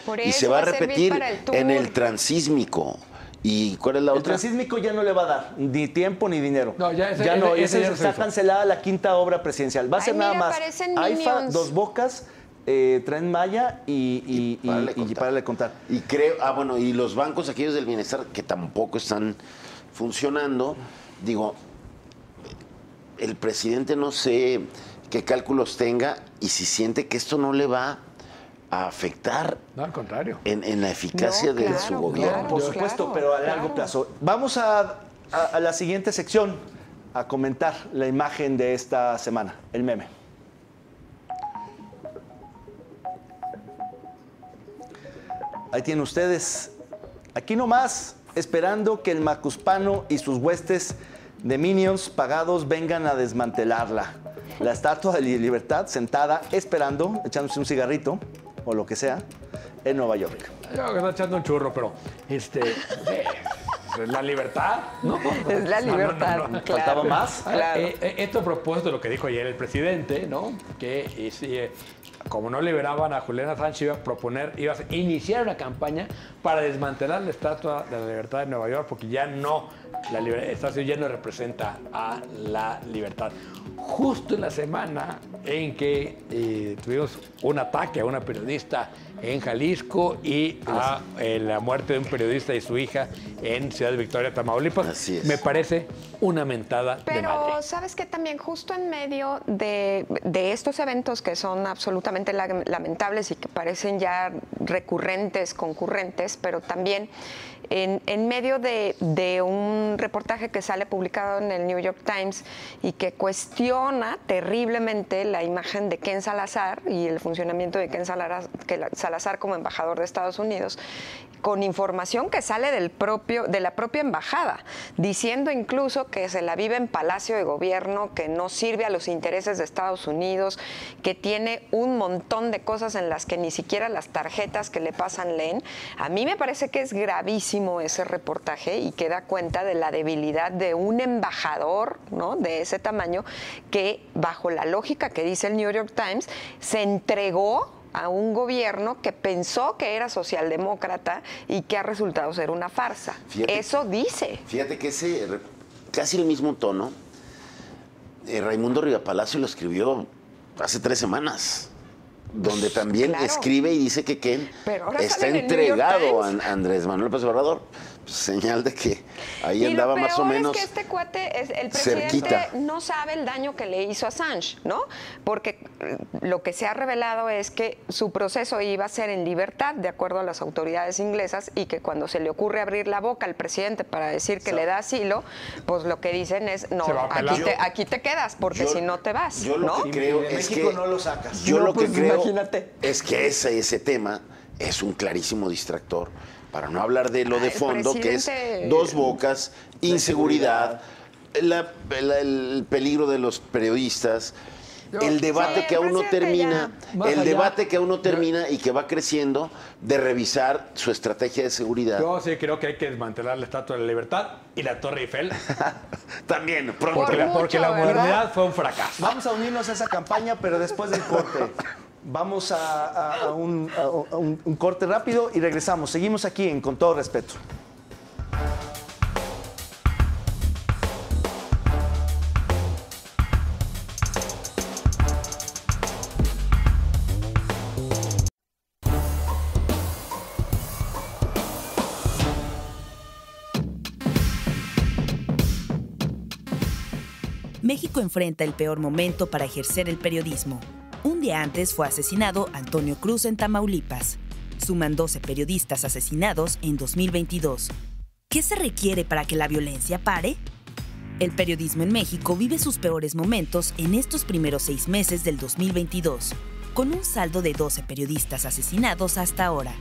Speaker 4: Por
Speaker 3: Y
Speaker 4: eso
Speaker 3: se va a
Speaker 4: servir
Speaker 3: repetir
Speaker 4: para el tour.
Speaker 3: en el transísmico. ¿Y cuál es la
Speaker 5: El
Speaker 3: otra?
Speaker 5: transísmico ya no le va a dar ni tiempo ni dinero.
Speaker 2: No, ya ese-
Speaker 5: no,
Speaker 2: ese ya no se
Speaker 5: está
Speaker 2: hizo.
Speaker 5: cancelada la quinta obra presidencial. Va a
Speaker 4: Ay,
Speaker 5: ser nada
Speaker 4: mira,
Speaker 5: más
Speaker 4: parecen
Speaker 5: AIFA,
Speaker 4: Minions.
Speaker 5: Dos Bocas, Tren Maya y párale de contar.
Speaker 3: Y creo, bueno, y los bancos aquellos del bienestar que tampoco están funcionando, digo, el presidente no sé qué cálculos tenga y si siente que esto no le va a afectar
Speaker 2: No, al contrario.
Speaker 3: en la eficacia
Speaker 4: No,
Speaker 3: de
Speaker 4: claro,
Speaker 3: su gobierno.
Speaker 4: claro.
Speaker 5: Por supuesto,
Speaker 4: claro,
Speaker 5: pero a largo
Speaker 4: claro.
Speaker 5: plazo. Vamos a a la siguiente sección, a comentar la imagen de esta semana, el meme. Ahí tienen ustedes, aquí nomás, esperando que el Macuspano y sus huestes de minions pagados vengan a desmantelarla. La Estatua de Libertad sentada, esperando, echándose un cigarrito o lo que sea, en Nueva York.
Speaker 2: Yo estoy echando un churro, pero es la libertad, ¿no?
Speaker 4: Es la libertad,
Speaker 2: No.
Speaker 4: claro.
Speaker 5: ¿Faltaba más?
Speaker 4: Claro.
Speaker 2: Esto a propósito de lo que dijo ayer el presidente, ¿no? Que como no liberaban a Julián Assange, iba a iniciar una campaña para desmantelar la Estatua de la Libertad de Nueva York, porque ya no, estatua ya no representa a la libertad. Justo en la semana en que tuvimos un ataque a una periodista en Jalisco y a la muerte de un periodista y su hija en Ciudad Victoria, Tamaulipas.
Speaker 3: Así es.
Speaker 2: Me parece una mentada de madre.
Speaker 4: Pero sabes que también justo en medio de estos eventos que son absolutamente lamentables y que parecen ya recurrentes, concurrentes, pero también en medio de un reportaje que sale publicado en el New York Times y que cuestiona terriblemente la imagen de Ken Salazar y el funcionamiento de Ken Salazar como embajador de Estados Unidos, con información que sale de la propia embajada, diciendo incluso que se la vive en Palacio de Gobierno, que no sirve a los intereses de Estados Unidos, que tiene un montón de cosas en las que ni siquiera las tarjetas que le pasan leen. A mí me parece que es gravísimo ese reportaje y que da cuenta de la debilidad de un embajador, ¿no?, de ese tamaño, que bajo la lógica que dice el New York Times, se entregó a un gobierno que pensó que era socialdemócrata y que ha resultado ser una farsa. Eso dice.
Speaker 3: Fíjate que casi el mismo tono, Raimundo Rivapalacio lo escribió hace 3 semanas, donde también escribe y dice que Ken está entregado a Andrés Manuel López Obrador. Señal de que ahí andaba más o menos.
Speaker 4: Y lo peor es que este cuate, el presidente,
Speaker 3: cerquita.
Speaker 4: no sabe el daño que le hizo a Assange, ¿no? Porque lo que se ha revelado es que su proceso iba a ser en libertad, de acuerdo a las autoridades inglesas, y que cuando se le ocurre abrir la boca al presidente para decir que le da asilo, pues lo que dicen es, no, aquí te quedas, porque si no te vas,
Speaker 3: yo lo
Speaker 4: ¿no?
Speaker 3: que creo
Speaker 5: de
Speaker 3: es
Speaker 5: México
Speaker 3: que
Speaker 5: no lo sacas.
Speaker 3: Yo
Speaker 4: No,
Speaker 3: lo que
Speaker 4: pues,
Speaker 3: creo
Speaker 4: imagínate.
Speaker 3: es que ese tema es un clarísimo distractor, para no hablar de lo de fondo, que es dos bocas, inseguridad, el peligro de los periodistas, el debate que aún no termina, y que va creciendo, de revisar su estrategia de seguridad.
Speaker 2: Yo sí creo que hay que desmantelar la Estatua de la Libertad y la Torre Eiffel.
Speaker 3: También,
Speaker 2: porque la modernidad fue un fracaso.
Speaker 5: Vamos a unirnos a esa campaña, pero después del corte. Vamos a un corte rápido y regresamos. Seguimos aquí en Con Todo Respeto.
Speaker 1: México enfrenta el peor momento para ejercer el periodismo. Un día antes fue asesinado Antonio Cruz en Tamaulipas. Suman 12 periodistas asesinados en 2022. ¿Qué se requiere para que la violencia pare? El periodismo en México vive sus peores momentos en estos primeros 6 meses del 2022, con un saldo de 12 periodistas asesinados hasta ahora.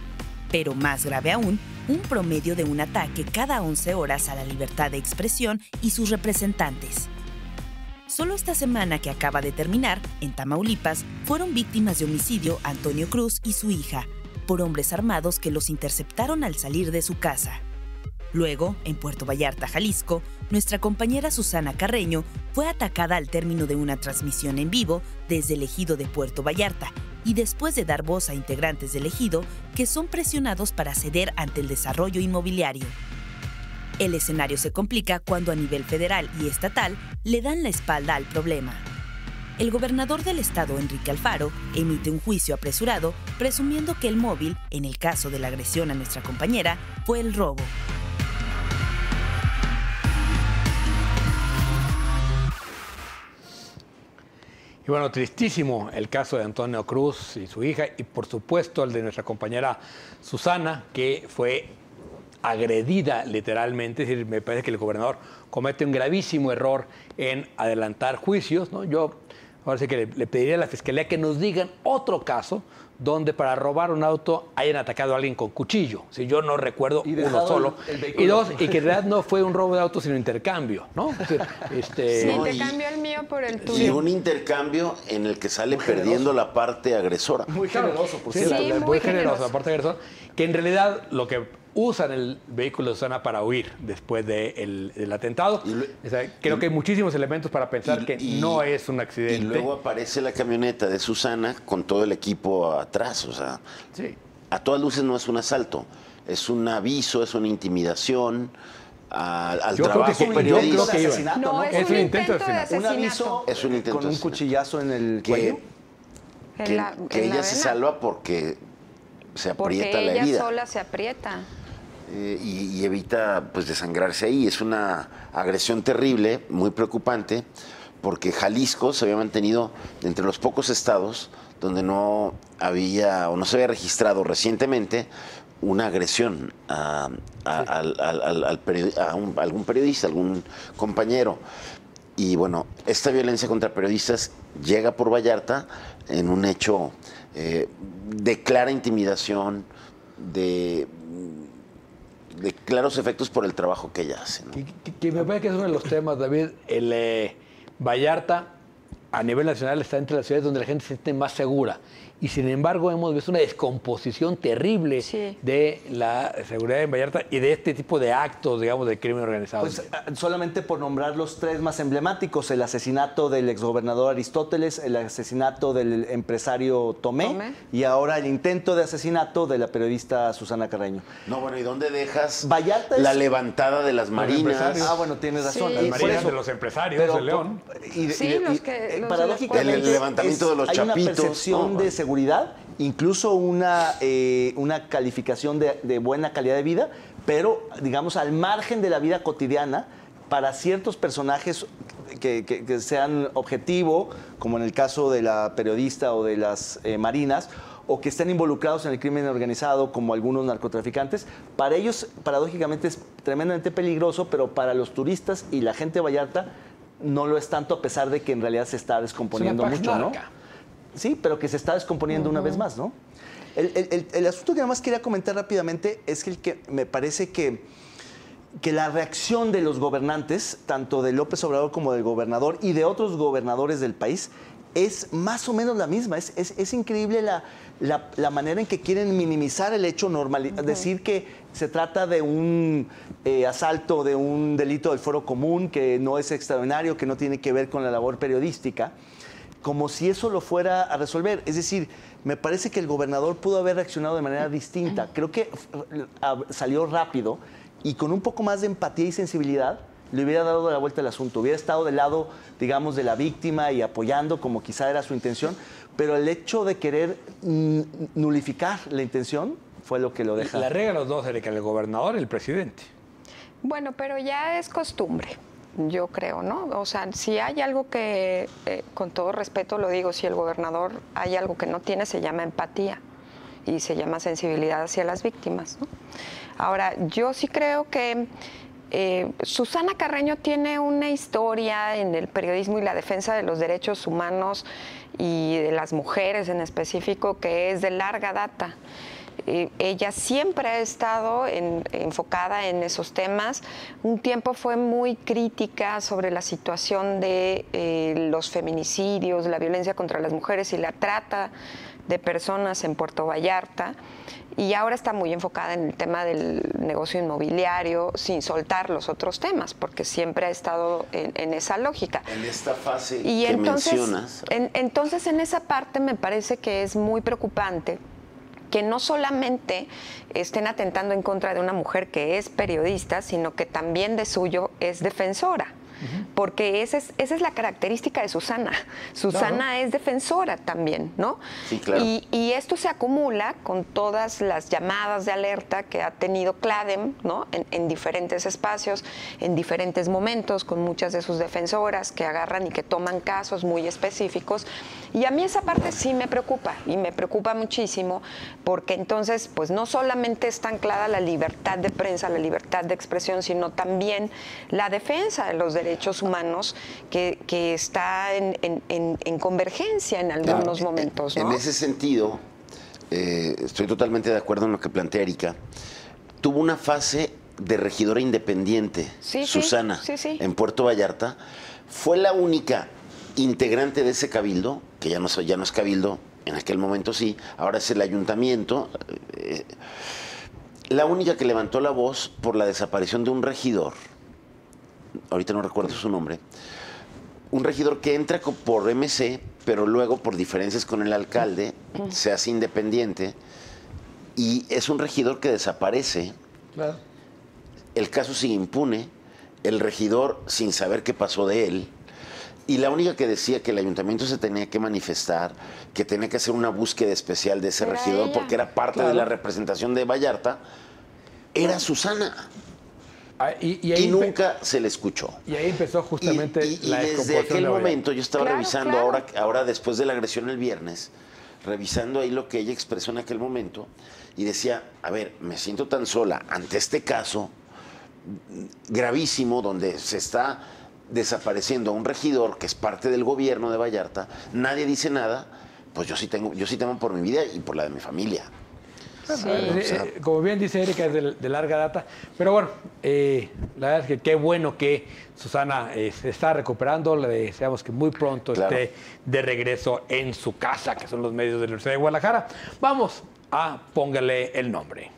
Speaker 1: Pero más grave aún, un promedio de un ataque cada 11 horas a la libertad de expresión y sus representantes. Solo esta semana que acaba de terminar, en Tamaulipas, fueron víctimas de homicidio Antonio Cruz y su hija, por hombres armados que los interceptaron al salir de su casa. Luego, en Puerto Vallarta, Jalisco, nuestra compañera Susana Carreño fue atacada al término de una transmisión en vivo desde el ejido de Puerto Vallarta y después de dar voz a integrantes del ejido que son presionados para ceder ante el desarrollo inmobiliario. El escenario se complica cuando a nivel federal y estatal le dan la espalda al problema. El gobernador del estado, Enrique Alfaro, emite un juicio apresurado presumiendo que el móvil, en el caso de la agresión a nuestra compañera, fue el robo.
Speaker 2: Y bueno, tristísimo el caso de Antonio Cruz y su hija, y por supuesto el de nuestra compañera Susana, que fue agredida literalmente. Es decir, me parece que el gobernador comete un gravísimo error en adelantar juicios, ¿no? Yo ahora sí que le pediría a la Fiscalía que nos digan otro caso donde para robar un auto hayan atacado a alguien con cuchillo. Si yo no recuerdo uno solo. Y dos, y que en realidad no fue un robo de auto, sino intercambio, ¿no? O sea,
Speaker 4: sí, te cambio el mío por el tuyo.
Speaker 3: Sí, un intercambio en el que sale perdiendo la parte agresora.
Speaker 5: Muy generoso, por
Speaker 2: Sí,
Speaker 5: cierto.
Speaker 2: muy generoso, la parte agresora. Que en realidad lo que usan el vehículo de Susana para huir después del atentado. O sea, creo que hay muchísimos elementos para pensar que no es un accidente.
Speaker 3: Y luego aparece la camioneta de Susana con todo el equipo atrás. O sea,
Speaker 2: sí.
Speaker 3: A todas luces no es un asalto, es un aviso, es una intimidación al trabajo periodista.
Speaker 4: No, es un intento de asesinato.
Speaker 5: Un aviso
Speaker 3: es un intento
Speaker 5: con un cuchillazo en el cuello.
Speaker 3: Que ella se salva porque se aprieta la herida.
Speaker 4: Porque ella sola se aprieta.
Speaker 3: Y evita pues desangrarse ahí. Es una agresión terrible, muy preocupante, porque Jalisco se había mantenido entre los pocos estados donde no había o no se había registrado recientemente una agresión a algún periodista, algún compañero. Y bueno, esta violencia contra periodistas llega por Vallarta en un hecho de clara intimidación, de claros efectos por el trabajo que ella hace, ¿no?
Speaker 2: Que me parece que es uno de los temas, David. Vallarta a nivel nacional está entre las ciudades donde la gente se siente más segura. Y sin embargo hemos visto una descomposición terrible de la seguridad en Vallarta y de este tipo de actos, digamos, de crimen organizado.
Speaker 5: Pues solamente por nombrar los tres más emblemáticos: el asesinato del exgobernador Aristóteles, el asesinato del empresario Tomé y ahora el intento de asesinato de la periodista Susana Carreño.
Speaker 3: No, bueno, ¿y dónde dejas
Speaker 5: Vallarta
Speaker 3: la levantada de las marinas?
Speaker 5: Ah, bueno, tienes razón.
Speaker 2: Las marinas de los empresarios de León.
Speaker 5: Paradójicamente,
Speaker 3: el levantamiento de los chapitos.
Speaker 5: Hay una percepción de seguridad, incluso una calificación de buena calidad de vida, pero, digamos, al margen de la vida cotidiana, para ciertos personajes que sean objetivo, como en el caso de la periodista o de las marinas, o que estén involucrados en el crimen organizado, como algunos narcotraficantes, para ellos, paradójicamente, es tremendamente peligroso, pero para los turistas y la gente de Vallarta no lo es tanto, a pesar de que en realidad se está descomponiendo mucho, ¿no? Sí, pero que se está descomponiendo una vez más, ¿no? El asunto que nada más quería comentar rápidamente es que me parece que la reacción de los gobernantes, tanto de López Obrador como del gobernador y de otros gobernadores del país, es más o menos la misma. Es increíble la manera en que quieren minimizar el hecho normal, decir que se trata de un asalto, de un delito del fuero común, que no es extraordinario, que no tiene que ver con la labor periodística, como si eso lo fuera a resolver. Es decir, me parece que el gobernador pudo haber reaccionado de manera distinta. Creo que salió rápido y con un poco más de empatía y sensibilidad le hubiera dado la vuelta al asunto. Hubiera estado del lado, digamos, de la víctima y apoyando como quizá era su intención, pero el hecho de querer nulificar la intención fue lo que lo deja.
Speaker 2: La regla los dos, Erika, el gobernador y el presidente.
Speaker 4: Bueno, pero ya es costumbre, yo creo, ¿no? O sea, si hay algo que, con todo respeto lo digo, si el gobernador hay algo que no tiene, se llama empatía y se llama sensibilidad hacia las víctimas, ¿no? Ahora, yo sí creo que Susana Carreño tiene una historia en el periodismo y la defensa de los derechos humanos y de las mujeres en específico que es de larga data. Ella siempre ha estado enfocada en esos temas. Un tiempo fue muy crítica sobre la situación de los feminicidios, la violencia contra las mujeres y la trata de personas en Puerto Vallarta. Y ahora está muy enfocada en el tema del negocio inmobiliario, sin soltar los otros temas, porque siempre ha estado en esa lógica.
Speaker 3: En esta fase
Speaker 4: y
Speaker 3: que
Speaker 4: entonces,
Speaker 3: mencionas.
Speaker 4: Entonces, en esa parte me parece que es muy preocupante que no solamente estén atentando en contra de una mujer que es periodista, sino que también de suyo es defensora. porque esa es la característica de Susana. Susana es defensora también, ¿no?
Speaker 3: Sí, claro.
Speaker 4: Y esto se acumula con todas las llamadas de alerta que ha tenido CLADEM, ¿no? En diferentes espacios, en diferentes momentos, con muchas de sus defensoras que agarran y que toman casos muy específicos. Y a mí esa parte sí me preocupa, y me preocupa muchísimo, porque entonces, pues no solamente está anclada la libertad de prensa, la libertad de expresión, sino también la defensa de los derechos humanos que está en convergencia en algunos momentos, ¿no?
Speaker 3: En ese sentido, estoy totalmente de acuerdo en lo que plantea Erika. Tuvo una fase de regidora independiente, Susana, en Puerto Vallarta. Fue la única integrante de ese cabildo, que ya no es cabildo, en aquel momento sí, ahora es el ayuntamiento, la única que levantó la voz por la desaparición de un regidor, ahorita no recuerdo su nombre, un regidor que entra por MC, pero luego por diferencias con el alcalde se hace independiente, y es un regidor que desaparece.
Speaker 2: Claro.
Speaker 3: El caso sigue impune, el regidor sin saber qué pasó de él, y la única que decía que el ayuntamiento se tenía que manifestar, que tenía que hacer una búsqueda especial de ese regidor
Speaker 4: ella,
Speaker 3: porque era parte de la representación de Vallarta, era Susana. Y nunca se le escuchó.
Speaker 2: Y ahí empezó justamente
Speaker 3: y
Speaker 2: la
Speaker 3: desde aquel momento yo estaba revisando,
Speaker 4: claro.
Speaker 3: Ahora después de la agresión el viernes, revisando ahí lo que ella expresó en aquel momento, y decía, a ver, me siento tan sola ante este caso gravísimo donde se está desapareciendo a un regidor que es parte del gobierno de Vallarta, nadie dice nada, pues yo sí temo por mi vida y por la de mi familia.
Speaker 4: Sí.
Speaker 2: Como bien dice Erika, es de larga data. Pero bueno, la verdad es que qué bueno que Susana se está recuperando. Le deseamos que muy pronto esté de regreso en su casa, que son los medios de la Universidad de Guadalajara. Vamos a Póngale el Nombre.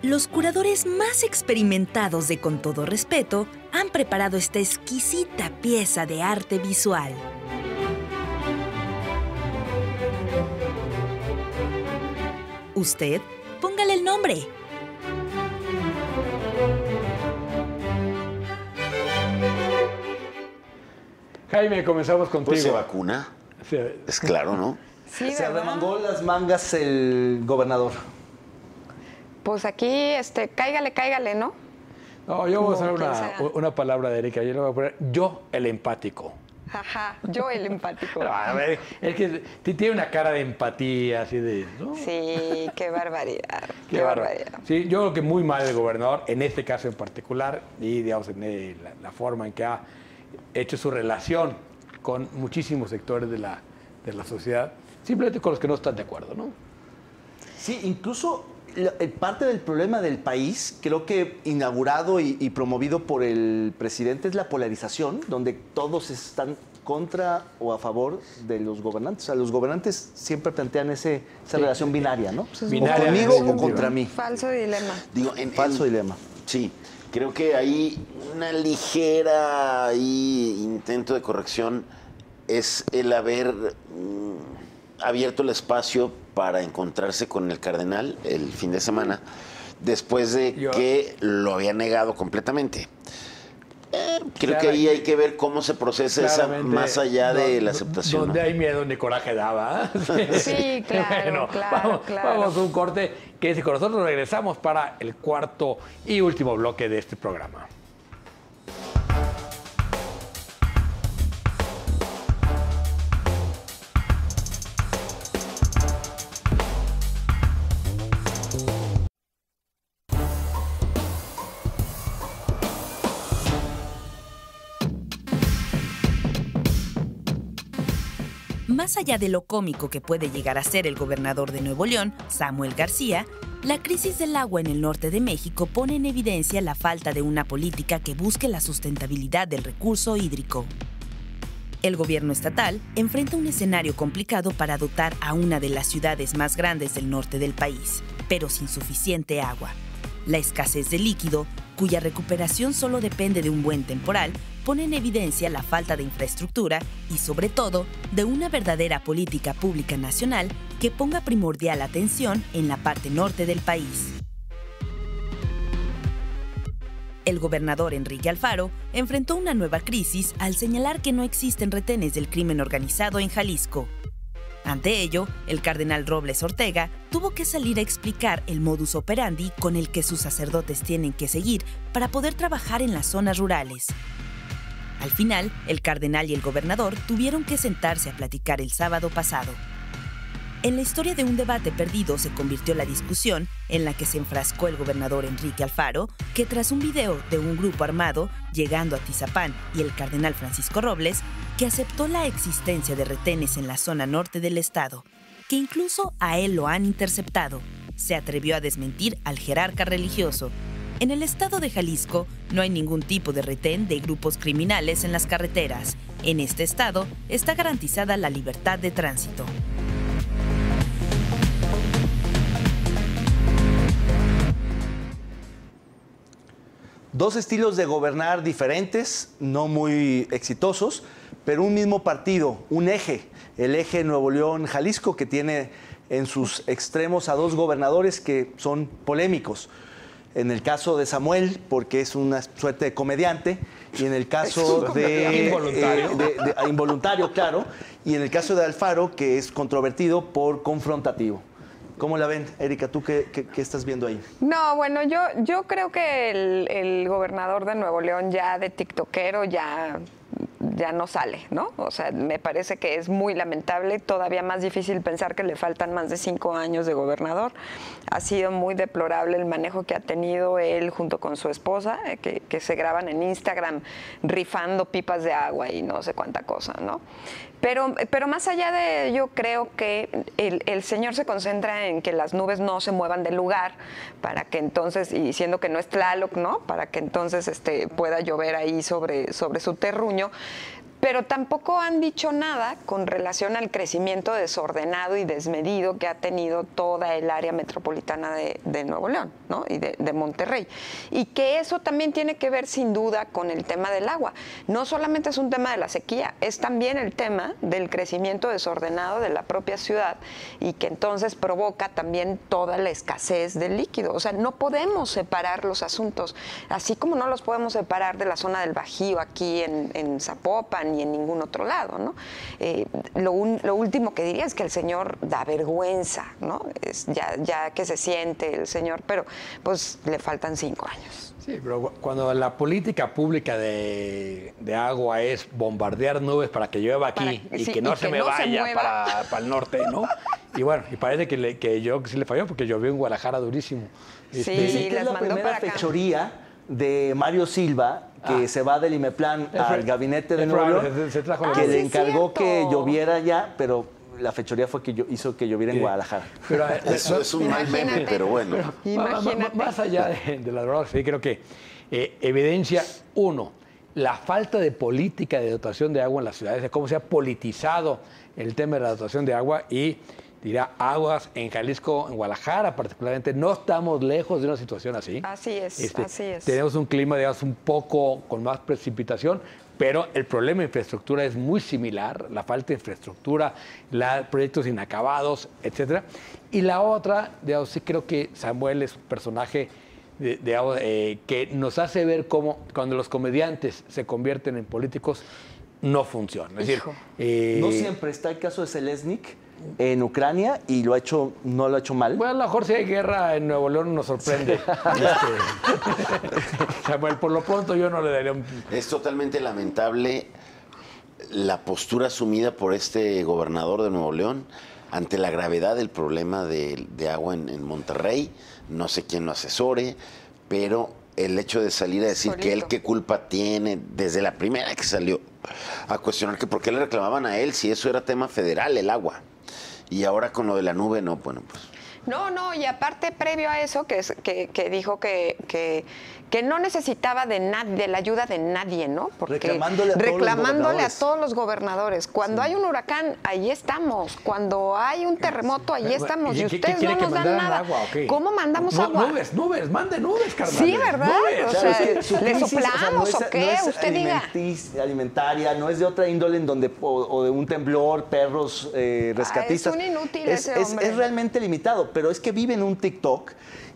Speaker 1: Los curadores más experimentados de Con Todo Respeto han preparado esta exquisita pieza de arte visual. Usted, póngale el nombre.
Speaker 2: Jaime, comenzamos contigo.
Speaker 3: Pues se vacuna.
Speaker 2: Sí.
Speaker 3: Es claro, ¿no?
Speaker 4: Sí,
Speaker 5: Se
Speaker 4: ¿verdad?
Speaker 5: remangó las mangas el gobernador.
Speaker 4: Pues aquí, cáigale, ¿no?
Speaker 2: No, yo voy a
Speaker 4: Como
Speaker 2: usar
Speaker 4: quien sea.
Speaker 2: una palabra de Erika. Yo le voy a poner yo, el empático.
Speaker 4: Ajá, yo el empático.
Speaker 2: Pero, a ver, es que tiene una cara de empatía, así de... ¿no?
Speaker 4: Sí, qué barbaridad.
Speaker 2: Qué barbaridad. Sí, yo creo que muy mal el gobernador, en este caso en particular, y digamos, en la forma en que ha hecho su relación con muchísimos sectores de la sociedad, simplemente con los que no están de acuerdo, ¿no?
Speaker 5: Sí, incluso parte del problema del país, creo que inaugurado y promovido por el presidente, es la polarización, donde todos están contra o a favor de los gobernantes. O sea, los gobernantes siempre plantean esa relación binaria, ¿no?
Speaker 2: Binaria,
Speaker 5: o conmigo o
Speaker 2: definitiva.
Speaker 5: contra mí.
Speaker 4: Falso dilema.
Speaker 3: Digo,
Speaker 5: Falso dilema.
Speaker 3: Sí, creo que hay una ligera intento de corrección es el haber abierto el espacio para encontrarse con el cardenal el fin de semana, después de que lo había negado completamente. Creo que ahí hay que ver cómo se procesa esa más allá de la aceptación.
Speaker 2: Donde
Speaker 3: ¿no?
Speaker 2: hay miedo ni coraje daba.
Speaker 4: Sí, claro,
Speaker 2: bueno,
Speaker 4: claro.
Speaker 2: Vamos a un corte. Quédense con nosotros. Regresamos para el cuarto y último bloque de este programa.
Speaker 1: Más allá de lo cómico que puede llegar a ser el gobernador de Nuevo León, Samuel García, la crisis del agua en el norte de México pone en evidencia la falta de una política que busque la sustentabilidad del recurso hídrico. El gobierno estatal enfrenta un escenario complicado para dotar a una de las ciudades más grandes del norte del país, pero sin suficiente agua. La escasez de líquido, cuya recuperación solo depende de un buen temporal, pone en evidencia la falta de infraestructura y, sobre todo, de una verdadera política pública nacional que ponga primordial atención en la parte norte del país. El gobernador Enrique Alfaro enfrentó una nueva crisis al señalar que no existen retenes del crimen organizado en Jalisco. Ante ello, el cardenal Robles Ortega tuvo que salir a explicar el modus operandi con el que sus sacerdotes tienen que seguir para poder trabajar en las zonas rurales. Al final, el cardenal y el gobernador tuvieron que sentarse a platicar el sábado pasado. En la historia de un debate perdido se convirtió la discusión en la que se enfrascó el gobernador Enrique Alfaro, que tras un video de un grupo armado llegando a Tizapán y el cardenal Francisco Robles, que aceptó la existencia de retenes en la zona norte del estado, que incluso a él lo han interceptado, se atrevió a desmentir al jerarca religioso. En el estado de Jalisco no hay ningún tipo de retén de grupos criminales en las carreteras. En este estado está garantizada la libertad de tránsito.
Speaker 5: Dos estilos de gobernar diferentes, no muy exitosos, pero un mismo partido, un eje, el eje Nuevo León-Jalisco, que tiene en sus extremos a dos gobernadores que son polémicos. En el caso de Samuel, porque es una suerte de comediante, y en el caso de involuntario, claro, y en el caso de Alfaro, que es controvertido por confrontativo. ¿Cómo la ven, Erika? ¿Tú qué estás viendo ahí?
Speaker 4: No, bueno, yo creo que el gobernador de Nuevo León ya de tiktokero ya no sale, ¿no? O sea, me parece que es muy lamentable, todavía más difícil pensar que le faltan más de 5 años de gobernador. Ha sido muy deplorable el manejo que ha tenido él junto con su esposa, que se graban en Instagram rifando pipas de agua y no sé cuánta cosa, ¿no? Pero más allá de ello, creo que el señor se concentra en que las nubes no se muevan del lugar para que entonces, y siendo que no es Tlaloc, ¿no? Para que entonces pueda llover ahí sobre su terruño. Pero tampoco han dicho nada con relación al crecimiento desordenado y desmedido que ha tenido toda el área metropolitana de Nuevo León, ¿no? Y de Monterrey. Y que eso también tiene que ver sin duda con el tema del agua. No solamente es un tema de la sequía, es también el tema del crecimiento desordenado de la propia ciudad y que entonces provoca también toda la escasez del líquido. O sea, no podemos separar los asuntos, así como no los podemos separar de la zona del Bajío aquí en Zapopan y en ningún otro lado, ¿no? Lo último que diría es que el señor da vergüenza, ¿no? Ya que se siente el señor, pero pues le faltan 5 años.
Speaker 2: Sí, pero cuando la política pública de agua es bombardear nubes para que llueva aquí y que no se me vaya para el norte, ¿no? Y bueno, y parece que yo sí le falló porque llovió en Guadalajara durísimo.
Speaker 4: Sí,
Speaker 5: es la primera fechoría de Mario Silva, que se va del IMEPLAN al gabinete de Nuevo León, que le encargó que lloviera ya, pero la fechoría fue que hizo que lloviera en Guadalajara.
Speaker 3: Pero eso es un mal meme, pero bueno.
Speaker 2: Más allá de las drogas, sí creo que evidencia, uno, la falta de política de dotación de agua en las ciudades, de cómo se ha politizado el tema de la dotación de agua y dirá aguas en Jalisco, en Guadalajara particularmente, no estamos lejos de una situación así.
Speaker 4: Así es, así es.
Speaker 2: Tenemos un clima, digamos, un poco con más precipitación, pero el problema de infraestructura es muy similar, la falta de infraestructura, proyectos inacabados, etcétera. Y la otra, digamos, sí creo que Samuel es un personaje que nos hace ver cómo cuando los comediantes se convierten en políticos no funciona. Es decir,
Speaker 5: no siempre está el caso de Zelensnik en Ucrania y no lo ha hecho mal.
Speaker 2: Bueno, a lo mejor si hay guerra en Nuevo León nos sorprende. Samuel, por lo pronto yo no le daría un...
Speaker 3: Es totalmente lamentable la postura asumida por este gobernador de Nuevo León ante la gravedad del problema de agua en Monterrey. No sé quién lo asesore, pero el hecho de salir a decir que él qué culpa tiene, desde la primera que salió a cuestionar que por qué le reclamaban a él si eso era tema federal, el agua. Y ahora con lo de la nube, no, bueno, pues...
Speaker 4: No, y aparte previo a eso, que dijo que no necesitaba de la ayuda de nadie, ¿no? Porque reclamándole a todos los gobernadores. Cuando hay un huracán, ahí estamos. Cuando hay un terremoto, ahí estamos. Y ustedes no nos dan nada. Agua, okay. ¿Cómo mandamos agua?
Speaker 2: Nubes, mande nubes, carnal.
Speaker 4: Sí, ¿verdad? O sea, ¿le soplamos o qué? Usted diga.
Speaker 5: Alimentaria, no es de otra índole en donde, o de un temblor, perros rescatistas.
Speaker 4: Es un inútil ese hombre.
Speaker 5: Es realmente limitado. pero es que vive en un TikTok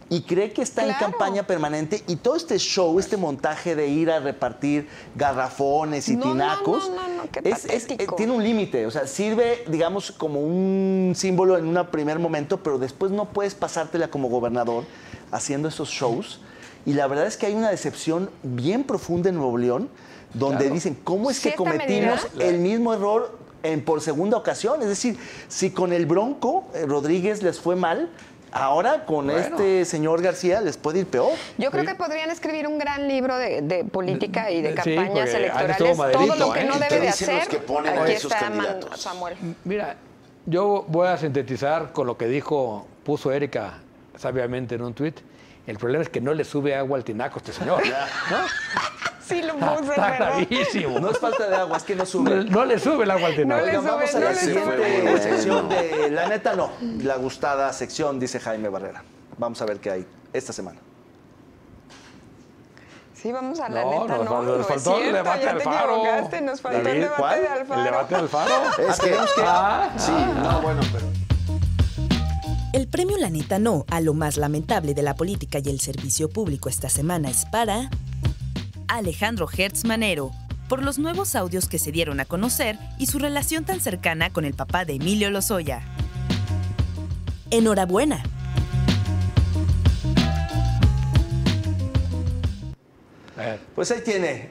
Speaker 5: y cree que está en campaña permanente y todo este show, este montaje de ir a repartir garrafones y tinacos,
Speaker 4: qué patético.
Speaker 5: tiene un límite, o sea, sirve, digamos, como un símbolo en un primer momento, pero después no puedes pasártela como gobernador haciendo esos shows. Y la verdad es que hay una decepción bien profunda en Nuevo León, donde dicen, ¿cómo es que cometimos el mismo error por segunda ocasión? Es decir, si con el Bronco Rodríguez les fue mal, ahora con este señor García les puede ir peor.
Speaker 4: Yo creo que podrían escribir un gran libro de política y de campañas
Speaker 2: porque
Speaker 4: electorales. Todo lo que no debe de
Speaker 3: dicen los
Speaker 4: hacer.
Speaker 3: que ponen a
Speaker 4: Aquí
Speaker 3: esos
Speaker 4: está
Speaker 3: candidatos?
Speaker 4: Samuel.
Speaker 2: Mira, yo voy a sintetizar con lo que puso Erika sabiamente en un tuit. El problema es que no le sube agua al tinaco a este señor, ¿no?
Speaker 4: Sí lo puse,
Speaker 2: Está
Speaker 4: ¿verdad?
Speaker 2: clarísimo.
Speaker 5: No es falta de agua, es que no sube.
Speaker 2: No le sube el agua al tinaco.
Speaker 4: No le
Speaker 5: Oigan,
Speaker 4: sube,
Speaker 5: vamos a
Speaker 4: no
Speaker 5: la
Speaker 4: le
Speaker 5: siguiente
Speaker 3: sube.
Speaker 5: sección de La Neta No, la gustada sección, dice Jaime Barrera. Vamos a ver qué hay esta semana.
Speaker 4: Sí, vamos a la
Speaker 2: No,
Speaker 4: neta,
Speaker 2: nos
Speaker 4: no.
Speaker 2: faltó- nos faltó el debate
Speaker 4: ya
Speaker 2: al
Speaker 4: te
Speaker 2: Faro.
Speaker 4: equivocaste, nos faltó el
Speaker 2: David,
Speaker 4: debate
Speaker 5: ¿cuál?
Speaker 4: de Alfaro.
Speaker 2: El debate del Faro.
Speaker 3: Es que... Sí, no, bueno, pero...
Speaker 1: El premio La Neta No a lo más lamentable de la política y el servicio público esta semana es para Alejandro Hertz Manero, por los nuevos audios que se dieron a conocer y su relación tan cercana con el papá de Emilio Lozoya. Enhorabuena.
Speaker 5: Pues ahí tiene.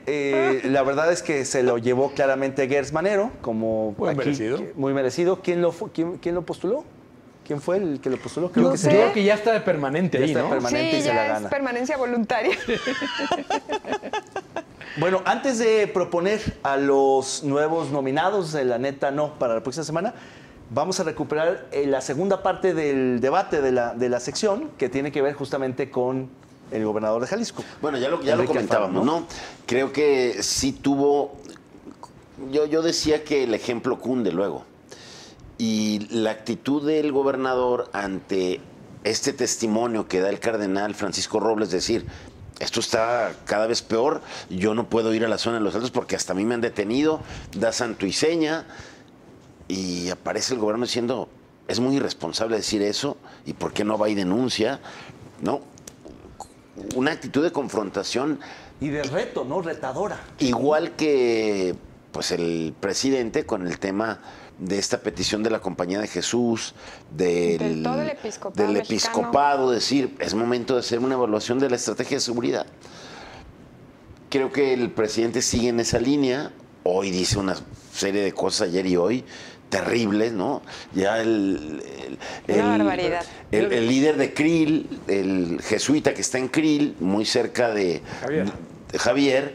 Speaker 5: La verdad es que se lo llevó claramente Gertz Manero, como
Speaker 2: Muy merecido.
Speaker 5: Muy merecido. ¿Quién lo postuló? ¿Quién fue el que lo postuló? Creo
Speaker 4: No
Speaker 5: que
Speaker 4: sé.
Speaker 2: Yo creo que ya está de permanente
Speaker 5: Ya
Speaker 2: ahí,
Speaker 5: está
Speaker 2: ¿no?
Speaker 5: permanente
Speaker 4: Sí,
Speaker 5: y se la
Speaker 4: ya
Speaker 5: gana.
Speaker 4: es permanencia voluntaria.
Speaker 5: Bueno, antes de proponer a los nuevos nominados de La Neta No para la próxima semana, vamos a recuperar la segunda parte del debate de la sección, que tiene que ver justamente con el gobernador de Jalisco.
Speaker 3: Bueno, ya lo
Speaker 5: Enrique
Speaker 3: comentábamos,
Speaker 5: Alfaro,
Speaker 3: ¿no? Creo que sí tuvo... Yo decía que el ejemplo cunde luego. Y la actitud del gobernador ante este testimonio que da el cardenal Francisco Robles, decir, esto está cada vez peor, yo no puedo ir a la zona de los Altos porque hasta a mí me han detenido, da santo y seña, y aparece el gobierno diciendo, es muy irresponsable decir eso, y ¿por qué no va y denuncia? No, una actitud de confrontación
Speaker 5: Y de reto, ¿no? Retadora.
Speaker 3: igual que pues el presidente con el tema de esta petición de la Compañía de Jesús,
Speaker 4: Del todo el episcopado
Speaker 3: del
Speaker 4: mexicano.
Speaker 3: episcopado, decir, es momento de hacer una evaluación de la estrategia de seguridad. Creo que el presidente sigue en esa línea. Hoy dice una serie de cosas, ayer y hoy, terribles, ¿no? Ya
Speaker 4: Una barbaridad.
Speaker 3: el líder de Krill, el jesuita que está en Krill, muy cerca de Javier,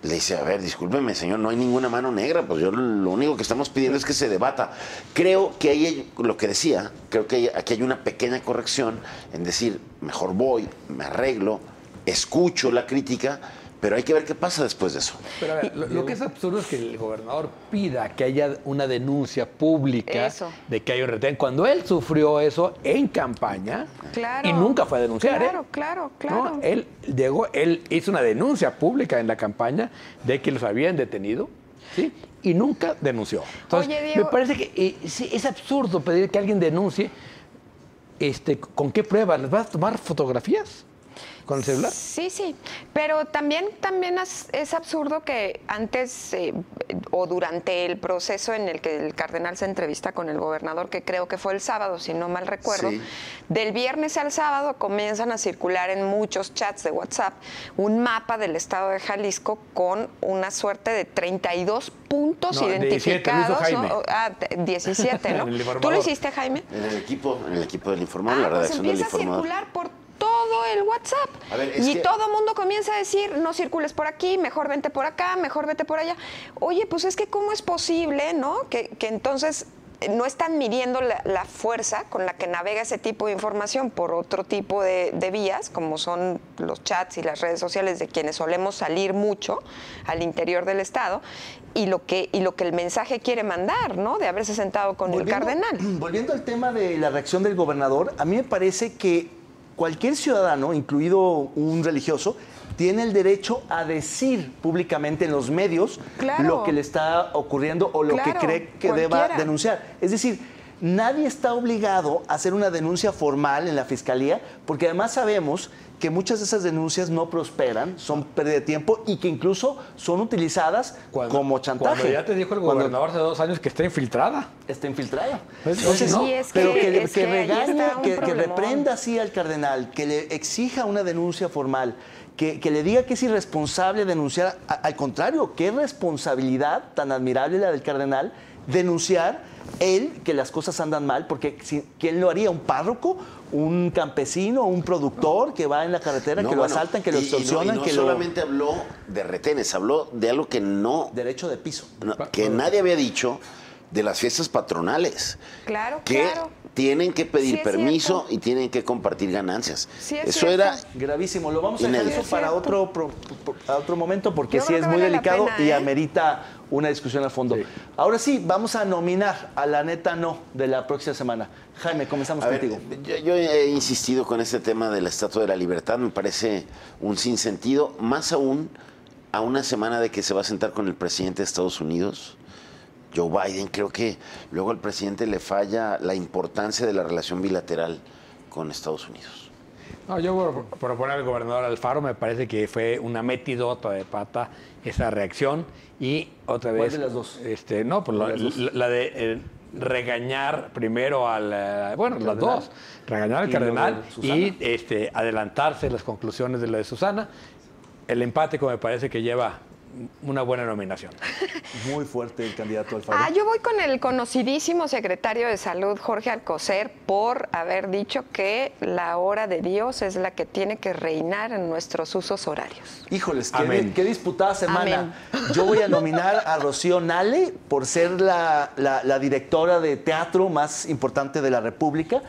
Speaker 3: le dice, a ver, discúlpeme, señor, no hay ninguna mano negra, pues yo lo único que estamos pidiendo es que se debata. Creo que ahí, lo que decía, creo que aquí hay una pequeña corrección en decir, mejor voy, me arreglo, escucho la crítica, pero hay que ver qué pasa después de eso.
Speaker 2: Pero a ver, lo que es absurdo es que el gobernador pida que haya una denuncia pública
Speaker 4: Eso.
Speaker 2: de que hay un retén, cuando él sufrió eso en campaña
Speaker 4: Claro.
Speaker 2: y nunca fue a denunciar.
Speaker 4: Claro.
Speaker 2: ¿No? Él hizo una denuncia pública en la campaña de que los habían detenido, ¿sí? Y nunca denunció. Entonces,
Speaker 4: Oye, Diego.
Speaker 2: me parece que sí, es absurdo pedir que alguien denuncie. ¿Con qué pruebas? ¿Les vas a tomar fotografías con el celular?
Speaker 4: Sí, pero también es absurdo que antes o durante el proceso en el que el cardenal se entrevista con el gobernador, que creo que fue el sábado, si no mal recuerdo,
Speaker 3: Sí.
Speaker 4: del viernes al sábado comienzan a circular en muchos chats de WhatsApp un mapa del estado de Jalisco con una suerte de 32 puntos
Speaker 2: No, 17, lo hizo
Speaker 4: identificados.
Speaker 2: Jaime.
Speaker 4: ¿No? 17, ¿no?
Speaker 2: En el
Speaker 4: ¿Tú
Speaker 2: Informador.
Speaker 4: lo hiciste, Jaime?
Speaker 3: En el equipo del Informador, la
Speaker 4: Pues
Speaker 3: redacción del
Speaker 4: empieza a
Speaker 3: Informador.
Speaker 4: circular por todo el WhatsApp.
Speaker 3: A ver, es
Speaker 4: y
Speaker 3: que-
Speaker 4: todo mundo comienza a decir, no circules por aquí, mejor vente por acá, mejor vete por allá. Oye, pues es que cómo es posible, ¿no? Que entonces no están midiendo la fuerza con la que navega ese tipo de información por otro tipo de vías, como son los chats y las redes sociales de quienes solemos salir mucho al interior del Estado, y lo que el mensaje quiere mandar, ¿no? De haberse sentado con el cardenal.
Speaker 5: Volviendo al tema de la reacción del gobernador, a mí me parece que cualquier ciudadano, incluido un religioso, tiene el derecho a decir públicamente en los medios
Speaker 4: Claro.
Speaker 5: lo que le está ocurriendo o lo
Speaker 4: Claro,
Speaker 5: que cree que
Speaker 4: cualquiera.
Speaker 5: deba denunciar. Es decir, nadie está obligado a hacer una denuncia formal en la fiscalía, porque además sabemos que muchas de esas denuncias no prosperan, son pérdida de tiempo y que incluso son utilizadas como chantaje.
Speaker 2: Cuando ya te dijo el gobernador hace 2 años que está infiltrada.
Speaker 5: Está infiltrada.
Speaker 2: Entonces,
Speaker 4: Sí,
Speaker 2: no.
Speaker 5: Pero que
Speaker 4: ahí
Speaker 5: regañe,
Speaker 4: está un
Speaker 5: que
Speaker 4: problemón.
Speaker 5: reprenda así al cardenal, que le exija una denuncia formal, que le diga que es irresponsable denunciar. Al contrario, qué responsabilidad tan admirable la del cardenal denunciar él que las cosas andan mal, porque ¿quién lo haría? ¿Un párroco? ¿Un campesino? ¿Un productor que va en la carretera, que lo asaltan, que lo extorsionan?
Speaker 3: Y no
Speaker 5: que
Speaker 3: solamente habló de retenes, habló de algo que
Speaker 5: Derecho de piso.
Speaker 3: que nadie había dicho, de las fiestas patronales.
Speaker 4: Claro,
Speaker 3: que
Speaker 4: claro.
Speaker 3: tienen que pedir
Speaker 4: Sí, es
Speaker 3: permiso
Speaker 4: cierto.
Speaker 3: y tienen que compartir ganancias.
Speaker 4: Sí, es
Speaker 3: Eso
Speaker 4: cierto.
Speaker 3: era
Speaker 5: Gravísimo. Lo vamos a dejar
Speaker 3: Inédito.
Speaker 5: eso para
Speaker 4: Es cierto.
Speaker 5: otro momento, porque
Speaker 4: Yo
Speaker 5: sí
Speaker 4: creo
Speaker 5: es
Speaker 4: que
Speaker 5: muy
Speaker 4: vale la
Speaker 5: delicado
Speaker 4: pena,
Speaker 5: y
Speaker 4: ¿eh?
Speaker 5: amerita una discusión a fondo.
Speaker 2: Sí.
Speaker 5: Ahora sí, vamos a nominar a la neta no de la próxima semana. Jaime, comenzamos
Speaker 3: A ver,
Speaker 5: contigo.
Speaker 3: yo he insistido con este tema de la Estatua de la Libertad, me parece un sinsentido, más aún a una semana de que se va a sentar con el presidente de Estados Unidos, Joe Biden. Creo que luego al presidente le falla la importancia de la relación bilateral con Estados Unidos.
Speaker 2: No, yo por proponer al gobernador Alfaro me parece que fue una metidota de pata esa reacción y otra vez...
Speaker 5: ¿Cuál de las dos?
Speaker 2: No, pues la de regañar primero al... bueno, las dos. Regañar al
Speaker 5: Y lo de
Speaker 2: cardenal
Speaker 5: Susana.
Speaker 2: y adelantarse las conclusiones de lo de Susana. El empático me parece que lleva una buena nominación.
Speaker 5: Muy fuerte el candidato Alfaro.
Speaker 4: Yo voy con el conocidísimo secretario de Salud, Jorge Alcocer, por haber dicho que la hora de Dios es la que tiene que reinar en nuestros usos horarios.
Speaker 5: Híjoles,
Speaker 2: Amén.
Speaker 5: qué disputada semana.
Speaker 4: Amén.
Speaker 5: Yo voy a nominar a Rocío Nale por ser la directora de teatro más importante de la República,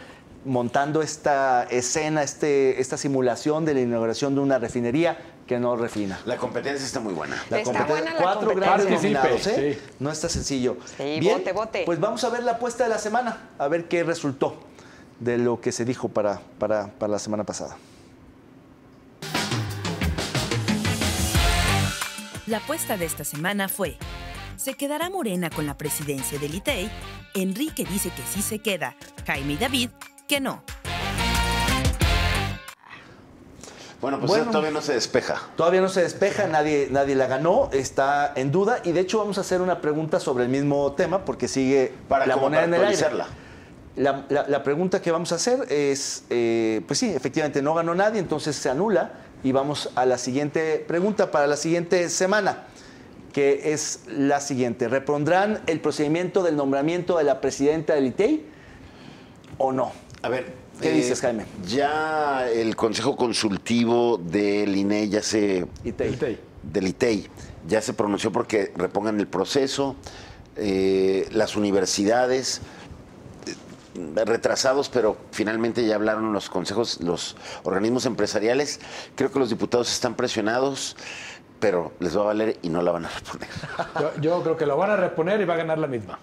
Speaker 5: montando esta escena, esta simulación de la inauguración de una refinería que no refina.
Speaker 3: La competencia está muy buena.
Speaker 4: Está buena la
Speaker 5: 4
Speaker 4: competencia.
Speaker 5: grandes
Speaker 2: Participe,
Speaker 5: nominados, ¿eh?
Speaker 2: sí.
Speaker 5: No está sencillo.
Speaker 4: Sí,
Speaker 5: Bien,
Speaker 4: vote.
Speaker 5: pues vamos a ver la apuesta de la semana, a ver qué resultó de lo que se dijo para la semana pasada.
Speaker 1: La apuesta de esta semana fue: ¿se quedará Morena con la presidencia del ITEI? Enrique dice que sí se queda, Jaime y David que no.
Speaker 3: Bueno, pues
Speaker 5: Bueno.
Speaker 3: eso todavía no se despeja.
Speaker 5: Todavía no se despeja, nadie la ganó, está en duda y de hecho vamos a hacer una pregunta sobre el mismo tema porque sigue
Speaker 3: Para
Speaker 5: la
Speaker 3: como
Speaker 5: moneda
Speaker 3: para
Speaker 5: en el aire.
Speaker 3: actualizarla.
Speaker 5: La pregunta que vamos a hacer es, pues sí, efectivamente no ganó nadie, entonces se anula y vamos a la siguiente pregunta para la siguiente semana, que es la siguiente. ¿Repondrán el procedimiento del nombramiento de la presidenta del ITEI o no?
Speaker 3: A ver,
Speaker 5: ¿Qué dices, Jaime?
Speaker 3: Ya el Consejo Consultivo del INE
Speaker 5: ITEI.
Speaker 3: del ITEI ya se pronunció porque repongan el proceso. Las universidades retrasados, pero finalmente ya hablaron los consejos, los organismos empresariales. Creo que los diputados están presionados, pero les va a valer y no la van a reponer.
Speaker 2: Yo creo que lo van a reponer y va a ganar la misma.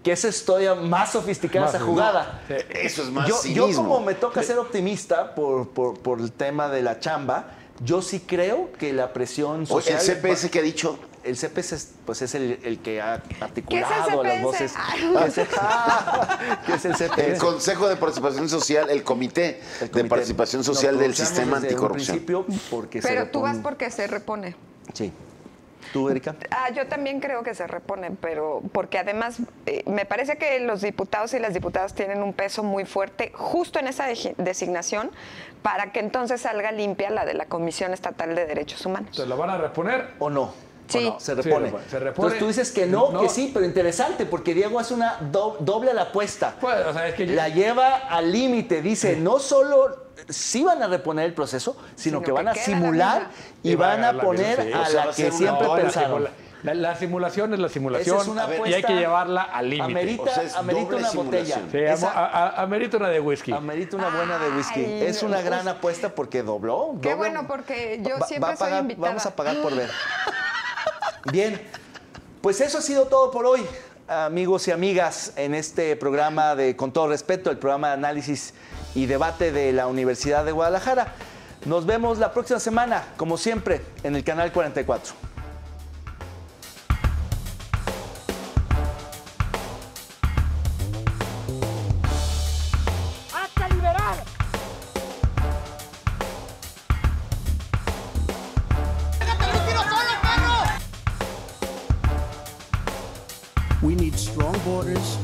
Speaker 5: Que esa es todavía más sofisticada esa jugada.
Speaker 2: Sí.
Speaker 3: Eso es más
Speaker 5: Yo
Speaker 3: cinismo.
Speaker 5: como me toca ser optimista por el tema de la chamba, yo sí creo que la presión
Speaker 3: Oye,
Speaker 5: social...
Speaker 3: el CPS que ha dicho,
Speaker 5: El CPS es el que ha
Speaker 4: ¿Qué es
Speaker 5: articulado
Speaker 4: el
Speaker 5: las
Speaker 4: CPS?
Speaker 5: voces. ¿Qué es el
Speaker 3: el
Speaker 5: CPS?
Speaker 3: Consejo de Participación Social, el Comité
Speaker 5: El
Speaker 3: de
Speaker 5: comité.
Speaker 3: Participación
Speaker 5: Nos
Speaker 3: Social del
Speaker 5: pronunciamos
Speaker 3: Sistema
Speaker 5: desde un
Speaker 3: Anticorrupción.
Speaker 5: principio porque se
Speaker 4: Pero tú vas
Speaker 5: repone-
Speaker 4: porque se repone.
Speaker 5: Sí. ¿Tú, Erika?
Speaker 4: Yo también creo que se repone, pero porque además me parece que los diputados y las diputadas tienen un peso muy fuerte justo en esa designación para que entonces salga limpia la de la Comisión Estatal de Derechos Humanos.
Speaker 2: ¿Se lo van a reponer?
Speaker 5: ¿O no?
Speaker 4: Sí.
Speaker 5: ¿O no? Se repone.
Speaker 2: Sí, se repone.
Speaker 5: Entonces tú dices que no,
Speaker 2: No.
Speaker 5: que sí, pero interesante, porque Diego hace una doble a la apuesta.
Speaker 2: Pues, o sea, es que yo-
Speaker 5: La lleva al límite, dice, no solo sí van a reponer el proceso, sino que van a
Speaker 4: queda
Speaker 5: simular
Speaker 4: la
Speaker 5: y van a
Speaker 2: la
Speaker 5: poner
Speaker 2: misma, sí.
Speaker 5: a
Speaker 3: O sea, va
Speaker 5: la
Speaker 3: a
Speaker 5: que
Speaker 3: ser una
Speaker 5: siempre
Speaker 3: hora,
Speaker 5: pensaron.
Speaker 2: La simulación es la simulación
Speaker 5: Esa es una
Speaker 2: y hay
Speaker 5: apuesta-
Speaker 2: que llevarla al límite.
Speaker 5: Amerita,
Speaker 3: O sea, es
Speaker 5: amerita
Speaker 3: doble
Speaker 5: una botella.
Speaker 3: simulación.
Speaker 2: Sí,
Speaker 5: Esa-
Speaker 2: amerita una de whisky.
Speaker 5: amerita una buena de whisky.
Speaker 4: Ay,
Speaker 5: Es una
Speaker 4: Dios.
Speaker 5: gran apuesta porque dobló.
Speaker 4: Qué
Speaker 5: dobló.
Speaker 4: bueno, porque yo
Speaker 5: Va
Speaker 4: siempre
Speaker 5: a
Speaker 4: soy
Speaker 5: pagar-
Speaker 4: invitada.
Speaker 5: Vamos a pagar por ver. Bien, pues eso ha sido todo por hoy, amigos y amigas, en este programa de Con todo respeto, el programa de análisis y debate de la Universidad de Guadalajara. Nos vemos la próxima semana, como siempre, en el canal 44.
Speaker 6: We need strong borders,